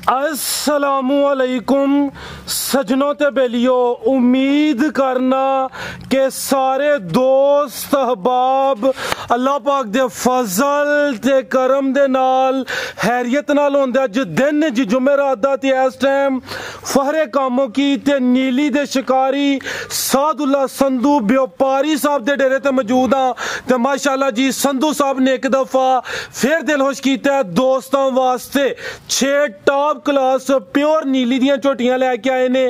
अस्सलामुअलैकुम सजनों ते बेलियो, उम्मीद करना कि सारे दोस्त अहबाब अल्लाह पाक दे फजल ते करम दे नाल हैरियत नाल होंदे। अज दिन जी जुमेरात दा ते इस टाइम फहरे कामों की ते नीली दे शिकारी सादुल्ला संधू व्यापारी साहब दे डेरे ते मौजूद हाँ। ते माशाअल्लाह जी संधू साहब ने एक दफा फिर दिल खुश कीता दोस्तों वास्ते 6 टॉप क्लास प्योर नीली दियां झोटियां लैके आए ने,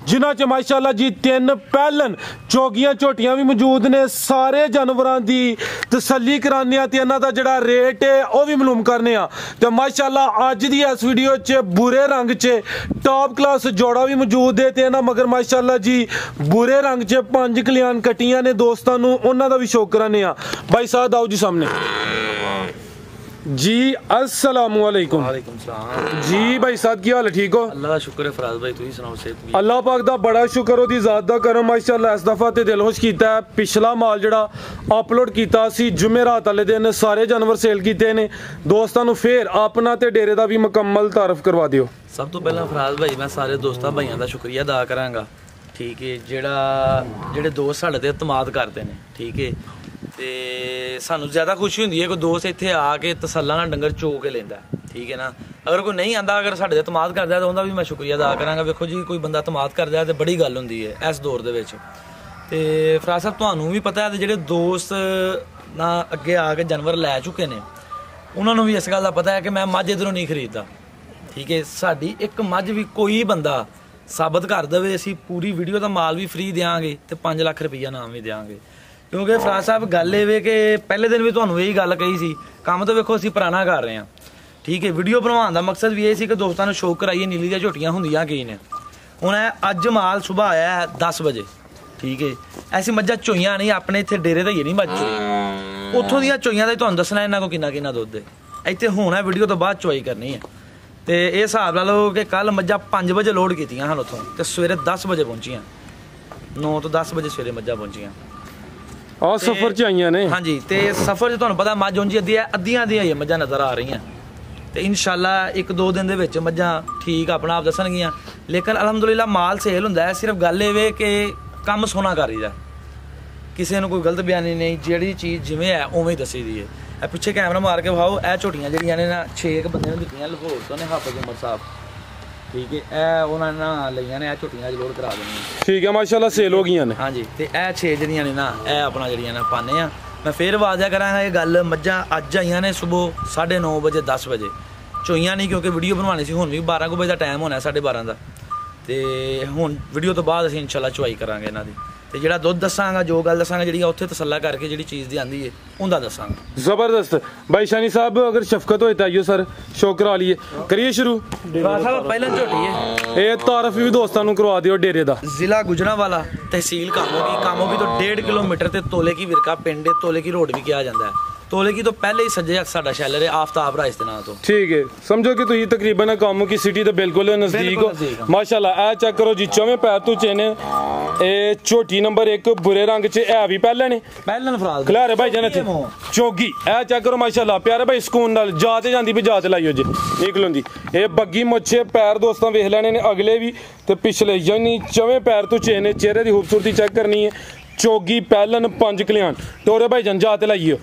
जिन्हां च माशाअल्लाह जी 3 पैलन चौगियां झोटियां भी मौजूद ने। सारे जानवरां दी तसल्ली कराने ते इन्हां दा जिहड़ा रेट है वह भी मालूम करने ते माशाअल्लाह अज दी इस वीडियो च बुरे रंग च टॉप क्लास जोड़ा भी मौजूद है ते इन्हां मगर माशाअल्लाह जी बुरे रंग च 5 कल्याण कट्टियां ने। दोस्तां नूं उन्हां दा भी शौक कराने भाई साहब आओ जी सामने जी। अस्सलामुअलैकुम। वालेकुम सलाम जी भाई साहब की हाल है, ठीक हो? अल्लाह का शुक्र है फराज भाई, तुसी सुनाओ सेहत? अल्लाह पाक दा बड़ा शुक्र ओदी ज़ात दा करम। माशाअल्लाह इस दफा ते दिल खुश कीता है। पिछला माल जिहड़ा अपलोड कीता सी जुमेरात वाले दिन सारे जानवर सेल कीते ने। दोस्तां नूं फिर अपना ते डेरे दा भी मुकम्मल तारफ करवा दिओ। सब तो पहला फराज भाई मैं सारे दोस्तां भाइयों का शुक्रिया अदा करांगा, ठीक है, ਜਿਹੜੇ दोस्त साडे ते इतमाद करते हैं, ठीक है। ਤੇ ਸਾਨੂੰ ਜ਼ਿਆਦਾ ਖੁਸ਼ੀ ਹੁੰਦੀ ਹੈ ਕੋਈ ਦੋਸਤ ਇੱਥੇ ਆ ਕੇ ਤਸੱਲਾ ਨਾਲ ਡੰਗਰ ਚੋ ਕੇ ਲੈਂਦਾ, ਠੀਕ ਹੈ ਨਾ। ਅਗਰ ਕੋਈ ਨਹੀਂ ਆਂਦਾ, ਅਗਰ ਸਾਡੇ ਤੇ ਇਤਮਾਦ ਕਰਦਾ ਤਾਂ ਉਹਦਾ ਵੀ ਮੈਂ ਸ਼ੁਕਰੀਆ ਅਦਾ ਕਰਾਂਗਾ। ਵੇਖੋ ਜੀ ਕੋਈ ਬੰਦਾ ਇਤਮਾਦ ਕਰਦਾ ਤੇ ਬੜੀ ਗੱਲ ਹੁੰਦੀ ਹੈ ਇਸ ਦੌਰ ਦੇ ਵਿੱਚ। ਤੇ ਫਰਾਜ਼ ਸਾਹਿਬ ਤੁਹਾਨੂੰ ਵੀ ਪਤਾ ਹੈ ਤੇ ਜਿਹੜੇ ਦੋਸਤ ਨਾ ਅੱਗੇ ਆ ਕੇ ਜਾਨਵਰ ਲੈ ਚੁੱਕੇ ਨੇ ਉਹਨਾਂ ਨੂੰ ਵੀ ਇਸ ਗੱਲ ਦਾ ਪਤਾ ਹੈ ਕਿ ਮੈਂ ਮੱਝ ਇੱਧਰੋਂ ਨਹੀਂ ਖਰੀਦਦਾ, ਠੀਕ ਹੈ। ਸਾਡੀ ਇੱਕ ਮੱਝ ਵੀ ਕੋਈ ਬੰਦਾ ਸਾਬਤ ਕਰ ਦੇਵੇ ਅਸੀਂ ਪੂਰੀ ਵੀਡੀਓ ਦਾ ਮਾਲ ਵੀ ਫ੍ਰੀ ਦੇਵਾਂਗੇ ਤੇ 5 ਲੱਖ ਰੁਪਈਆ ਨਾਮ ਵੀ ਦੇਵਾਂਗੇ। ਕਿਉਂਕਿ ਫਰਾਜ਼ ਸਾਹਿਬ ਗੱਲ ਇਹ ਵੇ ਕਿ ਪਹਿਲੇ ਦਿਨ ਵੀ ਤੁਹਾਨੂੰ ਇਹੀ ਗੱਲ ਕਹੀ ਸੀ, ਕੰਮ ਤਾਂ ਵੇਖੋ ਅਸੀਂ ਪੁਰਾਣਾ ਕਰ ਰਹੇ ਹਾਂ, ਠੀਕ ਹੈ। ਵੀਡੀਓ ਬਣਾਉਣ ਦਾ ਮਕਸਦ ਵੀ ਇਹ ਸੀ ਕਿ ਦੋਸਤਾਂ ਨੂੰ ਸ਼ੌਕ ਕਰਾਈਏ ਨੀਲੀ ਦੀਆਂ ਝੋਟੀਆਂ ਹੁੰਦੀਆਂ ਕੀ ਨੇ। ਹੁਣ ਅੱਜ ਮਾਲ ਸੁਬਾਹ ਆਇਆ ਹੈ 10 ਵਜੇ, ਠੀਕ ਹੈ। ਐਸੀ ਮੱਝਾਂ ਚੋਈਆਂ ਨਹੀਂ ਆਪਣੇ ਇੱਥੇ ਡੇਰੇ ਦਾ ਹੀ ਨਹੀਂ ਮੱਝ ਚੋਈ, ਉੱਥੋਂ ਦੀਆਂ ਚੋਈਆਂ ਦਾ ਤੁਹਾਨੂੰ ਦੱਸਣਾ ਇਹਨਾਂ ਕੋਲ ਕਿੰਨਾ ਕਿੰਨਾ ਦੁੱਧ ਹੈ। ਇੱਥੇ ਹੁਣ ਹੈ ਵੀਡੀਓ ਤੋਂ ਬਾਅਦ ਚੋਈ ਕਰਨੀ ਹੈ। ਤੇ ਇਹ ਹਿਸਾਬ ਲਾ ਲਓ ਕਿ ਕੱਲ ਮੱਝਾਂ 5 ਵਜੇ ਲੋਡ ਕੀਤੀਆਂ ਹਨ ਉੱਥੋਂ ਤੇ ਸਵੇਰੇ 10 ਵਜੇ ਪਹੁੰਚੀਆਂ, 9 ਤੋਂ 10 ਵਜੇ ਸਵੇਰੇ ਮੱਝਾਂ ਪਹੁੰਚੀਆਂ। ਆ ਸਫਰ ਚ ਆਈਆਂ ਨੇ, ਹਾਂਜੀ। ਤੇ ਸਫਰ ਚ ਤੁਹਾਨੂੰ ਪਤਾ ਮੱਝ ਉਂਝ ਅੱਧੀਆਂ ਦੀਆਂ ਮੱਝਾਂ ਨਜ਼ਰ ਆ ਰਹੀਆਂ ਤੇ ਇਨਸ਼ਾਅੱਲਾ 1-2 ਦਿਨ ਦੇ ਵਿੱਚ ਮੱਝਾਂ ਠੀਕ ਆਪਣਾ ਆਪ ਦੱਸਣਗੀਆਂ। ਲੇਕਿਨ ਅਲਹਮਦੁਲਿਲਾ ਮਾਲ ਸੇਲ ਹੁੰਦਾ ਹੈ। ਸਿਰਫ ਗੱਲ ਇਹ ਵੇ ਕਿ ਕੰਮ ਸੋਹਣਾ ਕਰੀਦਾ, ਕਿਸੇ ਨੂੰ ਕੋਈ ਗਲਤ ਬਿਆਨੀ ਨਹੀਂ, ਜਿਹੜੀ ਚੀਜ਼ ਜਿਵੇਂ ਹੈ ਉਵੇਂ ਹੀ ਦੱਸੀ ਦੀ ਹੈ। ਇਹ ਪਿੱਛੇ ਕੈਮਰਾ ਮਾਰ ਕੇ ਵਿਖਾਓ, ਇਹ ਝੋਟੀਆਂ ਜਿਹੜੀਆਂ ਨੇ ਨਾ 6 ਬੰਦੇ ਨੂੰ ਦਿੱਤੀਆਂ ਲਾਹੌਰ ਤੋਂ ਨੇ, ਹਾਫਿਜ਼ ਉਮਰ ਸਾਹਿਬ, ਠੀਕ ਹੈ। ਇਹ ਉਹਨਾਂ ਨੇ ਨਾ ਲਈਆਂ ਨੇ, ਇਹ ਝੋਟੀਆਂ ਅੱਜ ਲੋਡ ਕਰਾ ਦੇਣੀਆਂ, ਠੀਕ ਹੈ। ਮਾਸ਼ਾਅੱਲਾ ਸੇਲ ਹੋ ਗਈਆਂ ਨੇ, ਹਾਂਜੀ। ਤੇ ਇਹ 6 ਜਿਹੜੀਆਂ ਨੇ ਨਾ ਇਹ ਆਪਣਾ ਜਿਹੜੀਆਂ ਨਾ ਪਾਣੇ ਆ। ਮੈਂ ਫੇਰ ਵਾਅਦਾ ਕਰਾਂਗਾ ਇਹ ਗੱਲ, ਮੱਝਾਂ ਅੱਜ ਆਈਆਂ ਨੇ ਸਵੇਰ 9:30 ਵਜੇ 10 ਵਜੇ ਚੋਈਆਂ ਨਹੀਂ, ਕਿਉਂਕਿ ਵੀਡੀਓ ਬਣਵਾਉਣੀ ਸੀ। ਹੁਣ ਵੀ 12 ਵਜੇ ਦਾ ਟਾਈਮ ਹੋਣਾ, 12:30 ਦਾ। ਤੇ ਹੁਣ ਵੀਡੀਓ ਤੋਂ ਬਾਅਦ ਅਸੀਂ ਇਨਸ਼ਾਅੱਲਾ ਚੁਆਈ ਕਰਾਂਗੇ ਇਹਨਾਂ ਦੀ ਤੇ ਜਿਹੜਾ ਦੁੱਧ ਦੱਸਾਂਗਾ, ਜੋ ਗੱਲ ਦੱਸਾਂਗਾ, ਜਿਹੜੀ ਉੱਥੇ ਤਸੱਲਾ ਕਰਕੇ ਜਿਹੜੀ ਚੀਜ਼ ਦੀ ਆਂਦੀ ਹੈ ਉਹਦਾ ਦੱਸਾਂਗਾ। ਜ਼ਬਰਦस्त भाई शानी साहब, अगर शफकत हो तो आइयो सर, शौक करा लिए, करिए शुरू। ਪਹਿਲਾਂ ਝੋਟੀ ਹੈ ਇਹ ਤਾਰਫ ਵੀ ਦੋਸਤਾਂ ਨੂੰ ਕਰਵਾ ਦਿਓ ਡੇਰੇ ਦਾ। ਜ਼ਿਲ੍ਹਾ ਗੁਜਰਾਂਵਾਲਾ, ਤਹਿਸੀਲ ਕਾਮੋਗੀ ਤੋਂ 1.5 ਕਿਲੋਮੀਟਰ ਤੇ ਤੋਲੇ ਕੀ ਵਿਰਕਾ ਪਿੰਡ, ਤੋਲੇ ਕੀ ਰੋਡ ਵੀ ਕਿਹਾ ਜਾਂਦਾ ਹੈ। ਤੋਲੇ ਕੀ ਤੋਂ ਪਹਿਲੇ ਹੀ ਸੱਜੇ ਹੱਥ ਸਾਡਾ ਸ਼ੈਲਰ ਹੈ ਆਫਤਾਬ ਰਾਈਸ ਦੇ ਨਾਂ ਤੋਂ, ठीक है। समझो कि तुम तकरीबन कामों की सिटी तो बिल्कुल नजदीक हो। माशाल्लाह ए चेक करो जी, चौवें पैर तो चेने। झोटी नंबर 1 बुरे रंग च है भी पहले ने, पहले फराज खिलारे भाई जाने चौगी। ए चेक करो माशाल्लाह प्यारे भाई, सुकून नाल जाते जांदी भी जाते लाइयो जी, निकलोंदी। ये बग्गी मुच्छे पैर दोस्तों वेख लेने ने, अगले भी ते पिछले, यानी चौवें पैर तो चेने। चेहरे की खूबसूरती चेक करनी है। चौगी पहलन 5 कल्याण टोरे भाई जान जाते लाइयो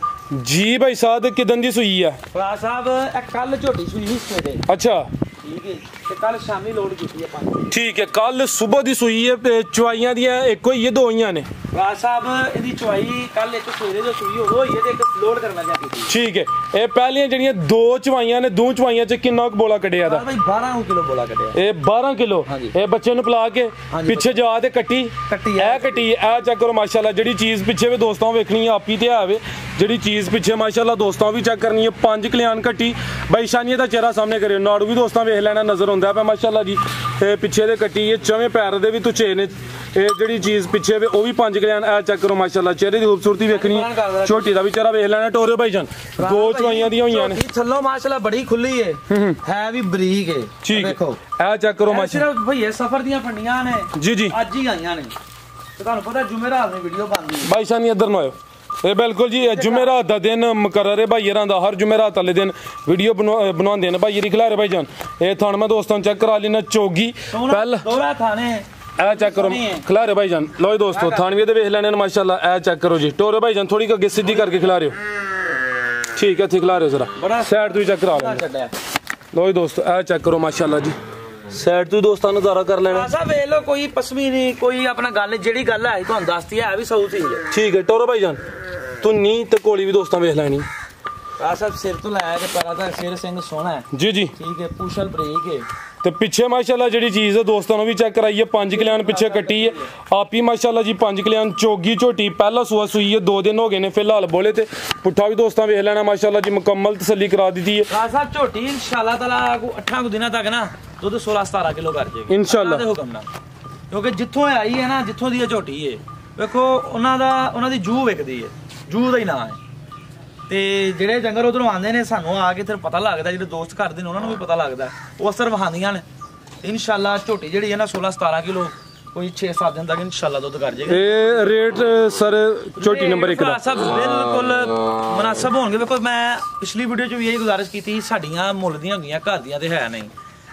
जी। भाई साहब किदन दी सुई है फराज साहब? कल झोटी सुई ही सवेरे, अच्छा, ठीक है। ते कल शामी लोड की है 5, ठीक है। कल सुबह दी सुई है, चवाइयां दियां एक होई है, 2 होईयां ने। फराज साहब ਇਹਦੀ ਚਵਾਈ ਕੱਲ ਇੱਕ ਸਵੇਰੇ ਜੋ ਸੂਈ ਹੋਈ ਹੈ ਤੇ ਇੱਕ ਲੋਡ ਕਰਨਾ ਚਾਹੀਦੀ, ठीक है। ਇਹ ਪਹਿਲੀਆਂ ਜਿਹੜੀਆਂ 2 ਚਵਾਈਆਂ ਨੇ, 2 ਚਵਾਈਆਂ ਚ ਕਿੰਨਾ ਬੋਲਾ ਕੱਢਿਆ ਦਾ? ਭਾਈ 12 ਕਿਲੋ ਬੋਲਾ ਕੱਢਿਆ। ਇਹ 12 ਕਿਲੋ ਇਹ ਬੱਚੇ ਨੂੰ ਪਿਲਾ ਕੇ ਪਿੱਛੇ ਜਾ ਤੇ ਕੱਟੀ ਇਹ ਕੱਟੀ। ਇਹ ਚੈੱਕ ਕਰੋ ਮਾਸ਼ਾਅੱਲਾ, ਜਿਹੜੀ ਚੀਜ਼ ਪਿੱਛੇ ਵੀ ਦੋਸਤਾਂ ਵੇਖਣੀ ਆ ਆਪੀ ਤੇ ਆਵੇ, ਜਿਹੜੀ ਚੀਜ਼ ਪਿੱਛੇ ਮਾਸ਼ਾਅੱਲਾ ਦੋਸਤਾਂ ਵੀ ਚੈੱਕ ਕਰਨੀ ਹੈ। 5 ਕਲਿਆਣ ਕੱਟੀ ਬਾਈ ਸ਼ਾਨੀਏ ਦਾ ਚਿਹਰਾ ਸਾਹਮਣੇ ਕਰਿਓ, ਨਾੜੂ ਵੀ ਦੋਸਤਾਂ ਵੇਖ ਲੈਣਾ, ਨਜ਼ਰ ਹੁੰਦਾ ਪਿਆ ਮਾਸ਼ਾਅੱਲਾ ਜੀ। ਤੇ ਪਿੱਛੇ ਦੇ ਕੱਟੀ ਇਹ ਚੌਵੇਂ ਪੈਰ ਦੇ ਵੀ ਤੁਚੇ ਨੇ। ਇਹ ਜਿਹੜੀ ਚੀਜ਼ ਪਿੱਛੇ ਵੇ ਉਹ ਵੀ 5 ਕਲਿਆਣ। ਇਹ ਚੈੱਕ ਕਰੋ ਮਾਸ਼ਾਅੱਲਾ, ਚਿਹਰੇ ਦੀ ਖੂਬਸੂਰਤੀ ਵੇਖਣੀ, ਛੋਟੀ ਦਾ ਵੀ ਚਿਹਰਾ ਵੇਖ ਲੈਣਾ। ਟੋਰੇ ਭਾਈ ਜਾਨ 2 ਚਵਾਈਆਂ ਦੀਆਂ ਹੋਈਆਂ ਨੇ, ਥੱਲੋਂ ਮਾਸ਼ਾਅੱਲਾ ਬੜੀ ਖੁੱਲੀ ਹੈ ਵੀ ਬਰੀਕ ਹੈ, ਠੀਕ। ਦੇਖੋ ਇਹ ਚੈੱਕ ਕਰੋ ਮਾਸ਼ਾਅੱਲਾ, ਸਿਰਫ ਭਈਏ ਸਫਰ ਦੀਆਂ ਫੰਡੀਆਂ ਨੇ, ਜੀ ਜੀ, ਅੱਜ ਹੀ ਆਈਆਂ ਨੇ। ਤੇ ਤੁਹਾਨੂੰ ਪਤਾ ਜੁਮੇਰਾਤ ਦੀ ਵੀਡੀਓ ਬਣਦੀ ਹੈ। ਭਾਈ ਸ਼ਾਨੀ ਇੱਧਰ ਨੂੰ ਆਇਓ, ਇਹ ਬਿਲਕੁਲ ਜੀ ਜੁਮੇਰਾਤ ਦਾ ਦਿਨ ਮੁਕਰਰ ਹੈ ਭਾਈ ਯਾਰਾਂ ਦਾ ਹਰ ਜੁਮੇਰਾਤ ਵਾਲੇ ਦਿਨ ਵੀਡੀਓ ਬਣਾਉਂਦੇ ਨੇ ਭਾਈ ਯਾਰੀ ਖਿਲਾਰੇ ਭਾਈ ਜਾਨ ਇਹ ਥਣ ਮੈਂ ਦੋਸਤਾਂ ਚੈੱਕ ਕਰਾ ਲੈਣਾ ਚੋਗੀ ਪਹਿਲ ਦੋਰਾ ਥਾਣੇ ਇਹ ਚੈੱਕ ਕਰੋ ਖਿਲਾਰੇ ਭਾਈ ਜਾਨ ਲੋ ਦੋਸਤੋ ਥਾਣਵੀਂ ਦੇ ਵੇਖ ਲੈਣੇ ਨੇ ਮਾਸ਼ਾਅੱਲਾ ਇਹ ਚੈੱਕ ਕਰੋ ਜੀ ਟੋਰੇ ਭਾਈ ਜਾਨ ਥੋੜੀ ਅੱਗੇ ਸਿੱਧੀ ਕਰਕੇ ਖਿਲਾ ਰਹੇ ਹੋ ਠੀਕ ਹੈ ਇੱਥੇ ਖਿਲਾ ਰਹੇ ਹੋ ਜ਼ਰਾ ਸਾਈਡ ਤੋਂ ਚੈੱਕ ਕਰਾ ਲੈਣਾ ਲੋ ਦੋਸਤੋ ਇਹ ਚੈੱਕ ਕਰੋ ਮਾਸ਼ਾਅੱਲਾ ਜੀ ਸਾਈਡ ਤੋਂ ਦੋਸਤਾਂ ਨਜ਼ਾਰਾ ਕਰ ਲੈਣਾ ਸਾਹਿਬ ਵੇਖ ਲੋ ਕੋਈ ਪਸਮੀ ਨਹੀਂ ਕੋਈ ਆਪਣਾ ਗੱਲ ਜਿਹੜੀ ਗੱਲ ਹੈ ਤੁਹਾਨੂੰ ਦੱਸਤੀ ਹੈ ਵੀ ਸੌ ਚੀਜ਼ ਹੈ ਠੀਕ ਹੈ ਟੋਰੇ ਭਾਈ ਜਾਨ ਧੁੰਨੀ ਤੇ ਕੋਲੀ ਵੀ ਦੋਸਤਾਂ ਵੇਖ ਲੈਣੀ ਆ ਸਭ ਸਿਰ ਤੋਂ ਲਾਇਆ ਕਿ ਪੈਰਾਂ ਦਾ ਸਿਰ ਸਿੰਘ ਸੋਹਣਾ ਹੈ ਜੀ ਜੀ ਠੀਕ ਹੈ ਪੁਸ਼ਲ ਬਰੀਕ ਹੈ ਤੇ ਪਿੱਛੇ ਮਾਸ਼ਾਅੱਲਾ ਜਿਹੜੀ ਚੀਜ਼ ਹੈ ਦੋਸਤਾਂ ਨੂੰ ਵੀ ਚੈੱਕ ਕਰਾਈਏ 5 ਕਲਿਆਣ ਪਿੱਛੇ ਕੱਟੀ ਹੈ ਆਪੀ ਮਾਸ਼ਾਅੱਲਾ ਜੀ 5 ਕਲਿਆਣ ਚੋਗੀ ਝੋਟੀ ਪਹਿਲਾ ਸੂਆ ਸੂਈ ਹੈ 2 ਦਿਨ ਹੋ ਗਏ ਨੇ ਫਿਲਹਾਲ ਬੋਲੇ ਤੇ ਪੁੱਠਾ ਵੀ ਦੋਸਤਾਂ ਵੇਖ ਲੈਣਾ ਮਾਸ਼ਾਅੱਲਾ ਜੀ ਮੁਕੰਮਲ ਤਸੱਲੀ ਕਰਾ ਦਿੱਤੀ ਹੈ ਸਾਹਿਬ ਝੋਟੀ ਇਨਸ਼ਾਅੱਲਾ ਤਾਲਾ 8 ਦਿਨਾਂ ਤੱਕ ਨਾ ਦੁੱਧ 16-17 ਕਿਲੋ ਕਰ ਜਾਏਗੀ ਇਨਸ਼ਾਅੱਲਾ ਦੇ ਹੁਕਮ ਨਾਲ ਕਿਉਂਕਿ ਜਿੱਥੋਂ ਆਈ ਹੈ ਨਾ ਜਿੱਥੋਂ ਦੀ ਇਹ ਝੋਟੀ ਹੈ ਵੇਖੋ ਉਹਨਾਂ ਦੀ ਜੂ ਵਿਕਦੀ ਹੈ ਜੂ ਦਾ ਹੀ ਨਾਂ ਹੈ ਤੇ ਜਿਹੜੇ ਜੰਗਲ ਉਧਰੋਂ ਆਉਂਦੇ ਨੇ ਸਾਨੂੰ ਆ ਕੇ ਫਿਰ ਪਤਾ ਲੱਗਦਾ ਜਿਹੜੇ ਦੋਸਤ ਕਰਦੇ ਨੇ ਉਹਨਾਂ ਨੂੰ ਵੀ ਪਤਾ ਲੱਗਦਾ ਉਹ ਅਸਰ ਵਹਾਉਂਦੀਆਂ ਨੇ ਇਨਸ਼ਾਅੱਲਾ ਝੋਟੀ ਜਿਹੜੀ ਹੈ ਨਾ 16-17 ਕਿਲੋ ਕੋਈ 6-7 ਦਿਨ ਤੱਕ ਇਨਸ਼ਾਅੱਲਾ ਦੁੱਧ ਕਰ ਜਾਏਗਾ ਇਹ ਰੇਟ ਸਰ ਝੋਟੀ ਨੰਬਰ 1 ਦਾ ਸਭ ਬਿਲਕੁਲ ਮੁਨਾਸਬ ਹੋਣਗੇ ਵੇਖੋ ਮੈਂ ਪਿਛਲੀ ਵੀਡੀਓ 'ਚ ਵੀ ਇਹ ਗੁਜ਼ਾਰਿਸ਼ ਕੀਤੀ ਸਾਡੀਆਂ ਮੁੱਲ ਦੀਆਂ ਹੁੰਦੀਆਂ ਘਰ ਦੀਆਂ ਤੇ ਹੈ ਨਹੀਂ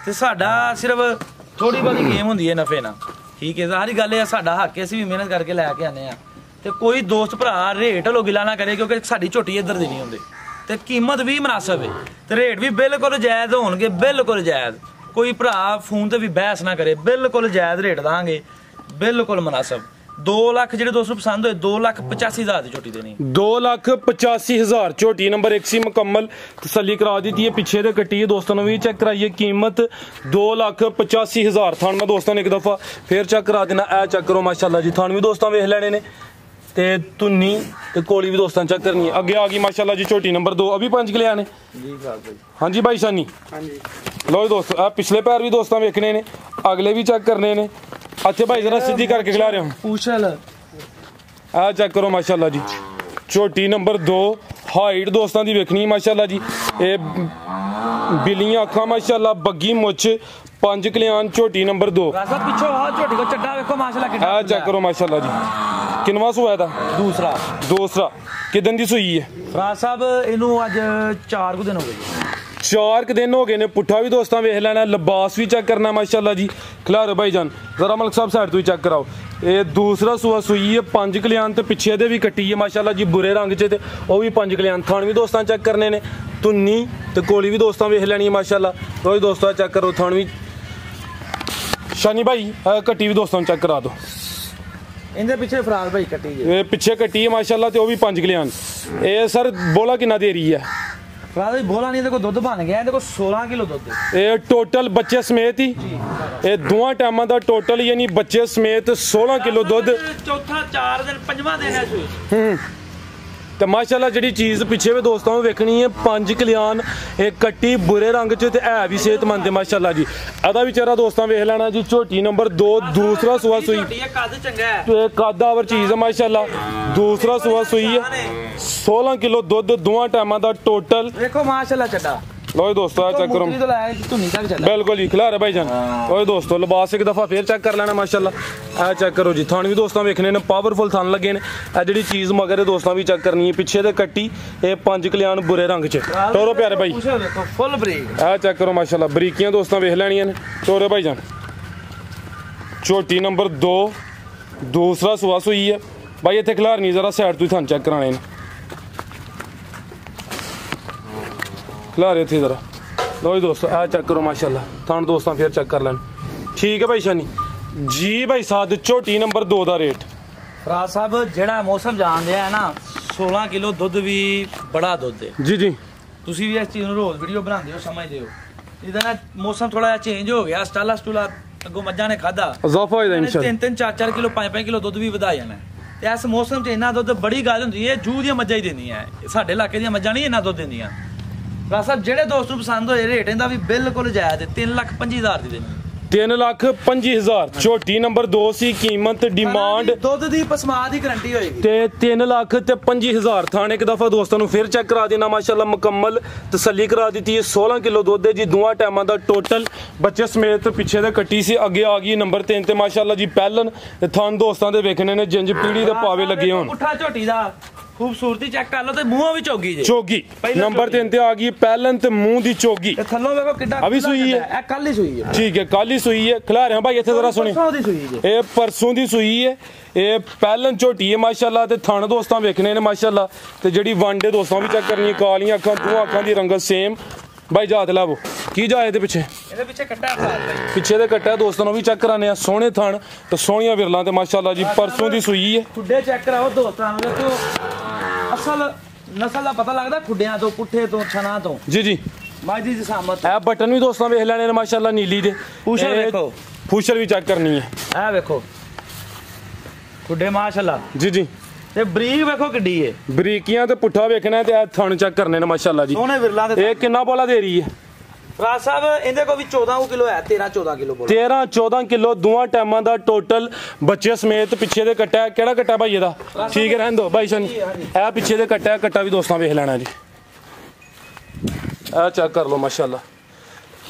ਤੇ ਸਾਡਾ ਸਿਰਫ ਥੋੜੀ ਬਹੁਤੀ ਗੇਮ ਹੁੰਦੀ ਹੈ ਨਫੇ ਨਾਲ ਠੀਕ ਹੈ ਸਾਰੀ ਗੱਲ ਇਹ ਸਾਡਾ ਹੱਕ ਹੈ ਅਸੀਂ ਵੀ ਮਿਹਨਤ ਕਰਕੇ ਲੈ ਕੇ ਆਨੇ ਆ ਤੇ ਕੋਈ ਦੋਸਤ ਭਰਾ ਰੇਟ ਲੋ ਗਿਲਾ ਨਾ ਕਰੇ ਕਿਉਂਕਿ ਸਾਡੀ ਝੋਟੀ ਇੱਧਰ ਦੀ ਨਹੀਂ ਹੁੰਦੀ ਤੇ ਕੀਮਤ ਵੀ ਮੁਨਾਸਬ ਹੈ ਤੇ ਰੇਟ ਵੀ ਬਿਲਕੁਲ ਜਾਇਜ਼ ਹੋਣਗੇ ਬਿਲਕੁਲ ਜਾਇਜ਼ ਕੋਈ ਭਰਾ ਫੋਨ ਤੇ ਵੀ ਬਹਿਸ ਨਾ ਕਰੇ ਬਿਲਕੁਲ ਜਾਇਜ਼ ਰੇਟ ਦਾਂਗੇ ਬਿਲਕੁਲ ਮੁਨਾਸਬ 2 ਲੱਖ ਜਿਹੜੇ ਦੋਸਤ ਪਸੰਦ ਹੋਏ 2,85,000 ਦੀ ਝੋਟੀ ਦੇਣੀ 2,85,000 ਝੋਟੀ ਨੰਬਰ 1 ਸੀ ਮੁਕੰਮਲ ਤਸੱਲੀ ਕਰਾ ਦਿੱਤੀ ਹੈ ਪਿੱਛੇ ਤੇ ਕੱਟੀ ਹੈ ਦੋਸਤਾਂ ਨੂੰ ਵੀ ਚੈੱਕ ਕਰਾਈਏ ਕੀਮਤ 2,85,000 ਥਾਣ ਮੈਂ ਦੋਸਤਾਂ ਨੇ ਇੱਕ ਦਫਾ ਫੇਰ ਚੈੱਕ ਕਰਾ ਦੇਣਾ ਇਹ ਚੈੱਕ ਕਰੋ ਮਾਸ਼ਾਅੱਲਾ ਜੀ ਥਾਣ ਵੀ ਦੋਸਤਾਂ ਵੇਖ ਲੈਣੇ ਨੇ ਤੇ ਧੁੰਨੀ ਤੇ ਕੋਲੀ ਵੀ ਦੋਸਤਾਂ ਚੈੱਕ ਕਰਨੀ ਹੈ ਅੱਗੇ ਆ ਗਈ ਮਾਸ਼ਾਅੱਲਾ ਜੀ ਝੋਟੀ ਨੰਬਰ 2 ਅਭੀ 5 ਕਿਲੇ ਆਨੇ ਜੀ ਭਾਈ ਹਾਂਜੀ ਭਾਈ ਸਾਨੀ ਹਾਂਜੀ ਲੋ ਦੋਸਤੋ ਆ ਪਿਛਲੇ ਪੈਰ ਵੀ ਦੋਸਤਾਂ ਵੇਖਣੇ ਨੇ ਅਗਲੇ ਵੀ ਚੈੱਕ ਕਰਨੇ ਨੇ ਅੱਛੇ ਭਾਈ ਜਰਾ ਸਿੱਧੀ ਕਰਕੇ ਖਿਲਾ ਰਹੇ ਹਾਂ ਪੁਸ਼ਲ ਆ ਚੈੱਕ ਕਰੋ ਮਾਸ਼ਾਅੱਲਾ ਜੀ ਝੋਟੀ ਨੰਬਰ 2 ਹਾਈਟ ਦੋਸਤਾਂ ਦੀ ਵੇਖਣੀ ਮਾਸ਼ਾਅੱਲਾ ਜੀ ਇਹ ਬਿੱਲੀਆਂ ਅੱਖਾਂ ਮਾਸ਼ਾਅੱਲਾ ਬੱਗੀ ਮੁੱਛ 5 ਕਲਿਆਣ ਝੋਟੀ ਨੰਬਰ 2 ਰਾਸਾ ਪਿੱਛੋਂ ਆ ਝੋਟੀ ਕੋ ਚੱਡਾ ਵੇਖੋ ਮਾਸ਼ਾਅੱਲਾ ਕਿੰਨਾ ਆ ਚੈੱਕ ਕਰੋ ਮਾਸ਼ਾਅੱਲਾ ਜੀ ਕਿੰਨਵਾ ਸੂਆ ਦਾ ਦੂਸਰਾ ਕਿਦਨ ਦੀ ਸੂਈ ਹੈ ਰਾਜ ਸਾਹਿਬ ਇਹਨੂੰ ਅੱਜ 4 ਕੁ ਦਿਨ ਹੋ ਗਏ 4 ਦਿਨ ਹੋ ਗਏ ਨੇ ਪੁੱਠਾ ਵੀ ਦੋਸਤਾਂ ਵੇਖ ਲੈਣਾ ਲਿਬਾਸ ਵੀ ਚੈੱਕ ਕਰਨਾ ਮਾਸ਼ਾਅੱਲਾ ਜੀ ਖਿਲਾਰੇ ਭਾਈ ਜਾਨ ਜ਼ਰਾ ਮਲਕ ਸਾਹਿਬ ਸਾਈਡ ਤੋਂ ਹੀ ਚੈੱਕ ਕਰਾਓ ਇਹ ਦੂਸਰਾ ਸੂਆ ਸੂਈ ਹੈ 5 ਕਲਿਆਣ ਤੇ ਪਿੱਛੇ ਦੇ ਵੀ ਕੱਟੀ ਹੈ ਮਾਸ਼ਾਅੱਲਾ ਜੀ ਬੁਰੇ ਰੰਗ 'ਚ ਤੇ ਉਹ ਵੀ 5 ਕਲਿਆਣ ਥਣ ਵੀ ਦੋਸਤਾਂ ਚੈੱਕ ਕਰਨੇ ਨੇ ਧੁੰਨੀ ਤੇ ਕੋਲੀ ਵੀ ਦੋਸਤਾਂ ਵੇਖ ਲੈਣੀ ਹੈ ਮਾਸ਼ਾਅੱਲਾ ਕੋਈ ਦੋਸਤਾਂ ਚੈੱਕ ਕਰੋ ਥਣ ਵੀ ਸ਼ਾਨੀ ਭਾਈ ਕੱਟੀ ਵੀ ਦੋਸਤਾਂ ਨੂੰ ਚੈੱਕ ਕਰਾ ਦਿਓ ਇਹਦੇ ਪਿੱਛੇ ਫਰਾਜ਼ ਭਾਈ ਕੱਟੀ ਜੀ ਇਹ ਪਿੱਛੇ ਕੱਟੀ ਹੈ ਮਾਸ਼ਾਅੱਲਾ ਤੇ ਉਹ ਵੀ 5 ਕਲਿਆਣ ਇਹ ਸਰ ਬੋਲਾ ਕਿੰਨਾ ਦੇ ਰਹੀ ਹੈ ਫਰਾਜ਼ ਭਾਈ ਬੋਲਾ ਨਹੀਂ ਇਹਦੇ ਕੋਲ ਦੁੱਧ ਬਣ ਗਿਆ ਇਹਦੇ ਕੋਲ 16 ਕਿਲੋ ਦੁੱਧ ਇਹ ਟੋਟਲ ਬੱਚੇ ਸਮੇਤ ਹੀ ਇਹ ਦੋਵਾਂ ਟਾਈਮਾਂ ਦਾ ਟੋਟਲ ਯਾਨੀ ਬੱਚੇ ਸਮੇਤ 16 ਕਿਲੋ ਦੁੱਧ ਚੌਥਾ 4 ਦਿਨ ਪੰਜਵਾਂ ਦਿਨ ਹੈ ਸੂਈ ਤੇ ਮਾਸ਼ਾਅੱਲਾ ਜਿਹੜੀ ਚੀਜ਼ ਪਿੱਛੇ ਵੀ ਦੋਸਤਾਂ ਨੂੰ ਵੇਖਣੀ ਹੈ 5 ਕਲਿਆਣ ਇਹ ਕੱਟੀ ਬੁਰੇ ਰੰਗ 'ਚ ਤੇ ਹੈ ਵੀ ਸਿਹਤਮੰਦ ਹੈ ਮਾਸ਼ਾਅੱਲਾ ਜੀ ਇਹਦਾ ਵੀ ਚਿਹਰਾ ਦੋਸਤਾਂ ਵੇਖ ਲੈਣਾ ਜੀ ਝੋਟੀ ਨੰਬਰ 2 ਦੂਸਰਾ ਸੂਆ ਸੂਈ ਕੱਦ ਚੰਗਾ ਹੈ ਤੇ ਕਾਦਾਵਰ ਚੀਜ਼ ਹੈ ਮਾਸ਼ਾਅੱਲਾ ਦੂਸਰਾ ਸੂਆ ਸੂਈ ਹੈ 16 ਕਿਲੋ ਦੁੱਧ ਦੋਵਾਂ ਟਾਈਮਾਂ ਦਾ ਟੋਟਲ ਵੇਖੋ ਮਾਸ਼ਾਅੱਲਾ ਚੱਡਾ ਲੋ ਦੋਸਤੋ ਆ ਚੈੱਕ ਕਰੋ ਬਿਲਕੁਲ ਜੀ ਖਿਲਾ ਰਿਹਾ ਭਾਈ ਜਾਨ ਓਏ ਦੋਸਤੋ ਲਿਬਾਸ ਇੱਕ ਦਫਾ ਫੇਰ ਚੈੱਕ ਕਰ ਲੈਣਾ ਮਾਸ਼ਾਅੱਲਾ ਆ ਚੈੱਕ ਕਰੋ ਜੀ ਥਣ ਵੀ ਦੋਸਤਾਂ ਵੇਖਣੇ ਨੇ ਪਾਵਰਫੁਲ ਥਣ ਲੱਗੇ ਨੇ ਆ ਜਿਹੜੀ ਚੀਜ਼ ਮਗਰ ਦੋਸਤਾਂ ਵੀ ਚੈੱਕ ਕਰਨੀ ਹੈ ਪਿੱਛੇ ਤੇ ਕੱਟੀ ਇਹ 5 ਕਲਿਆਣ ਬੁਰੇ ਰੰਗ 'ਚ ਟੋਰੋ ਪਿਆਰੇ ਭਾਈ ਫੁੱਲ ਬਰੀਕ ਆ ਚੈੱਕ ਕਰੋ ਮਾਸ਼ਾਅੱਲਾ ਬਰੀਕੀਆਂ ਦੋਸਤਾਂ ਵੇਖ ਲੈਣੀਆਂ ਨੇ ਟੋਰੋ ਭਾਈ ਜਾਨ ਝੋਟੀ ਨੰਬਰ 2 ਦੂਸਰਾ ਸੂਆ ਸੂਈ ਹੈ ਭਾਈ ਇੱਥੇ ਖਿਲਾਰ ਨਹੀਂ ਜ਼ਰਾ ਸਾਈਡ ਤੋਂ ਹੀ ਥਣ ਚੈੱਕ ਕਰਾਣੇ ਨੇ ਖਿਲਾਰੇ ਇੱਥੇ ਜ਼ਰਾ ਲੋ ਜੀ ਦੋਸਤੋ ਆ ਚੈੱਕ ਕਰੋ ਮਾਸ਼ਾਅੱਲਾ ਥਣ ਦੋਸਤਾਂ ਫੇਰ ਚੈੱਕ ਕਰ ਲੈਣ ਠੀਕ ਹੈ ਭਾਈ ਸ਼ਾਨੀ ਜੀ ਭਾਈ ਸਾਦ ਝੋਟੀ ਨੰਬਰ 2 ਦਾ ਰੇਟ ਫਰਾਜ਼ ਸਾਹਿਬ ਜਿਹੜਾ ਮੌਸਮ ਜਾਣਦੇ ਆ ਨਾ 16 ਕਿਲੋ ਦੁੱਧ ਵੀ ਬੜਾ ਦੁੱਧ ਹੈ ਜੀ ਜੀ ਤੁਸੀਂ ਵੀ ਇਸ ਚੀਜ਼ ਨੂੰ ਰੋਜ਼ ਵੀਡੀਓ ਬਣਾਉਂਦੇ ਹੋ ਸਮਝਦੇ ਹੋ ਇਹਦਾ ਨਾ ਮੌਸਮ ਥੋੜਾ ਜਿਹਾ ਚੇਂਜ ਹੋ ਗਿਆ ਸਟਾਲਾ ਅੱਗੋਂ ਮੱਝਾਂ ਨੇ ਖਾਦਾ ਇਜ਼ਾਫਾ ਹੋਇਆ ਇਨਸ਼ਾਅੱਲਾ 3 4 ਕਿਲੋ 5 ਕਿਲੋ ਦੁੱਧ ਵੀ ਵਧਾ ਜਾਣਾ ਤੇ ਇਸ ਮੌਸਮ 'ਚ ਇੰਨਾ ਦੁੱਧ ਬੜੀ ਗੱਲ ਹੁੰਦੀ ਹੈ ਜੂ ਦੀਆਂ ਮੱਝਾਂ ਹੀ ਦਿੰਦੀਆਂ ਸਾਡੇ ਇਲਾਕੇ ਦੀਆਂ ਮੱਝਾਂ ਨਹੀਂ ਇੰਨਾ ਦੁੱਧ ਦਿੰਦੀਆਂ ਰਾਜ ਸਾਹਿਬ ਜਿਹੜੇ ਦੋਸਤ ਨੂੰ ਪਸੰਦ ਹੋਏ ਰੇਟ ਇਹਦਾ ਵੀ ਬਿਲਕੁਲ ਜਾਇਜ਼ 3,25,000 ਦੀ ਦੇਣੀ 3,25,000 ਝੋਟੀ ਨੰਬਰ 2 ਸੀ ਕੀਮਤ ਡਿਮਾਂਡ ਦੁੱਧ ਦੀ ਪਸਮਾ ਦੀ ਗਾਰੰਟੀ ਹੋਏਗੀ ਤੇ 3,25,000 ਥਾਣੇ ਇੱਕ ਦਫਾ ਦੋਸਤਾਂ ਨੂੰ ਫਿਰ ਚੈੱਕ ਕਰਾ ਦੇਣਾ ਮਾਸ਼ਾਅੱਲਾ ਮੁਕੰਮਲ ਤਸੱਲੀ ਕਰਾ ਦਿੱਤੀ ਹੈ 16 ਕਿਲੋ ਦੁੱਧ ਹੈ ਜੀ ਦੋਵਾਂ ਟਾਈਮਾਂ ਦਾ ਟੋਟਲ ਬੱਚੇ ਸਮੇਤ ਪਿੱਛੇ ਦੇ ਕੱਟੀ ਸੀ ਅੱਗੇ ਆ ਗਈ ਨੰਬਰ 3 ਤੇ ਮਾਸ਼ਾਅੱਲਾ ਜੀ ਪਹਿਲਨ ਤੇ ਥਾਨ ਦੋਸਤਾਂ ਦੇ ਵੇਖਣੇ ਨੇ ਜਿੰਜ ਪੀੜੀ ਦੇ ਪਾਵੇ ਲੱਗੇ ਹੋਣ ਪੁੱਠਾ ਝੋਟੀ ਦਾ खूबसूरती चेक कर लो ते मुंहों भी चौगी जे चोगी नंबर 3 ते आ गई पहलन ते मुंह दी चोगी ते थल्लों देखो किड्डा अभी सूई है ए कल ही सूई है ठीक है कल ही सूई है खिला रहे हैं भाई इत्थे जरा सुनी परसों दी सूई जे ਇਹ ਪਰਸੋਂ ਦੀ ਸੂਈ ਹੈ ਇਹ ਪਹਿਲਨ ਝੋਟੀ ਹੈ ਮਾਸ਼ਾਅੱਲਾ ਤੇ ਥਣ ਦੋਸਤਾਂ ਵੇਖਣੇ ਨੇ ਮਾਸ਼ਾਅੱਲਾ ਤੇ ਜਿਹੜੀ ਵਾਂਡੇ ਦੋਸਤਾਂ ਵੀ ਚੈੱਕ ਕਰਨੀ ਕਾਲੀਆਂ ਅੱਖਾਂ ਦੋਹਾਂ ਅੱਖਾਂ ਦੀ ਰੰਗਤ ਸੇਮ ਭਾਈ ਜਾਤ ਲਾਵੋ ਕੀ ਜਾ ਇਹਦੇ ਪਿੱਛੇ ਇਹਦੇ ਪਿੱਛੇ ਕੱਟਾ ਪਾਲ ਭਾਈ ਪਿੱਛੇ ਦੇ ਕੱਟਾ ਦੋਸਤਾਂ ਨੂੰ ਵੀ ਚੈੱਕ ਕਰਾਣੇ ਆ ਸੋਹਣੇ ਥਣ ਤੇ ਸੋਹਣੀਆਂ ਵਿਰਲਾਂ ਤੇ ਮਾਸ਼ਾਅੱਲਾ ਜੀ ਪਰਸੋਂ ਦੀ ਸੂਈ ਹੈ ਖੁੱਡੇ ਚੈੱਕ ਕਰਾਓ ਦੋਸਤਾਂ ਨੂੰ ਦੇਖੋ ਅਸਲ ਨਸਲ ਦਾ ਪਤਾ ਲੱਗਦਾ ਖੁੱਡਿਆਂ ਤੋਂ ਪੁੱਠੇ ਤੋਂ ਛਣਾ ਤੋਂ ਜੀ ਜੀ ਮਾਜੀ ਦੀ ਸਾਮਤ ਇਹ ਬਟਨ ਵੀ ਦੋਸਤਾਂ ਵੇਖ ਲੈਣੇ ਨੇ ਮਾਸ਼ਾਅੱਲਾ ਨੀਲੀ ਦੇ ਪੂਛਲ ਵੇਖੋ ਫੂਸ਼ਰ ਵੀ ਚੈੱਕ ਕਰਨੀ ਹੈ ਇਹ ਵੇਖੋ ਖੁੱਡੇ ਮਾਸ਼ਾਅੱਲਾ ਜੀ ਜੀ ਤੇ ਬਰੀਕ ਵੇਖੋ ਕਿੱਡੀ ਏ ਬਰੀਕੀਆਂ ਤੇ ਪੁੱਠਾ ਵੇਖਣਾ ਤੇ ਇਹ ਥਣ ਚੈੱਕ ਕਰਨੇ ਨੇ ਮਾਸ਼ਾਅੱਲਾ ਜੀ ਸੋਹਣੇ ਵਿਰਲਾਂ ਦੇ ਇਹ ਕਿੰਨਾ ਬੋਲਾ ਦੇ ਰਹੀ ਹੈ ਰਾਜ ਸਾਹਿਬ ਇਹਦੇ ਕੋ ਵੀ 14 ਕਿਲੋ ਹੈ 13-14 ਕਿਲੋ ਬੋਲ 13-14 ਕਿਲੋ ਦੋਵਾਂ ਟਾਈਮਾਂ ਦਾ ਟੋਟਲ ਬੱਚੇ ਸਮੇਤ ਪਿੱਛੇ ਦੇ ਕੱਟਾ ਕਿਹੜਾ ਕੱਟਾ ਭਾਈ ਇਹਦਾ ਠੀਕ ਹੈ ਰਹਿਣ ਦੋ ਭਾਈ ਸ਼ਨ ਇਹ ਪਿੱਛੇ ਦੇ ਕੱਟਾ ਵੀ ਦੋਸਤਾਂ ਵੇਖ ਲੈਣਾ ਜੀ ਇਹ ਚੈੱਕ ਕਰ ਲਓ ਮਾਸ਼ਾਅੱਲਾ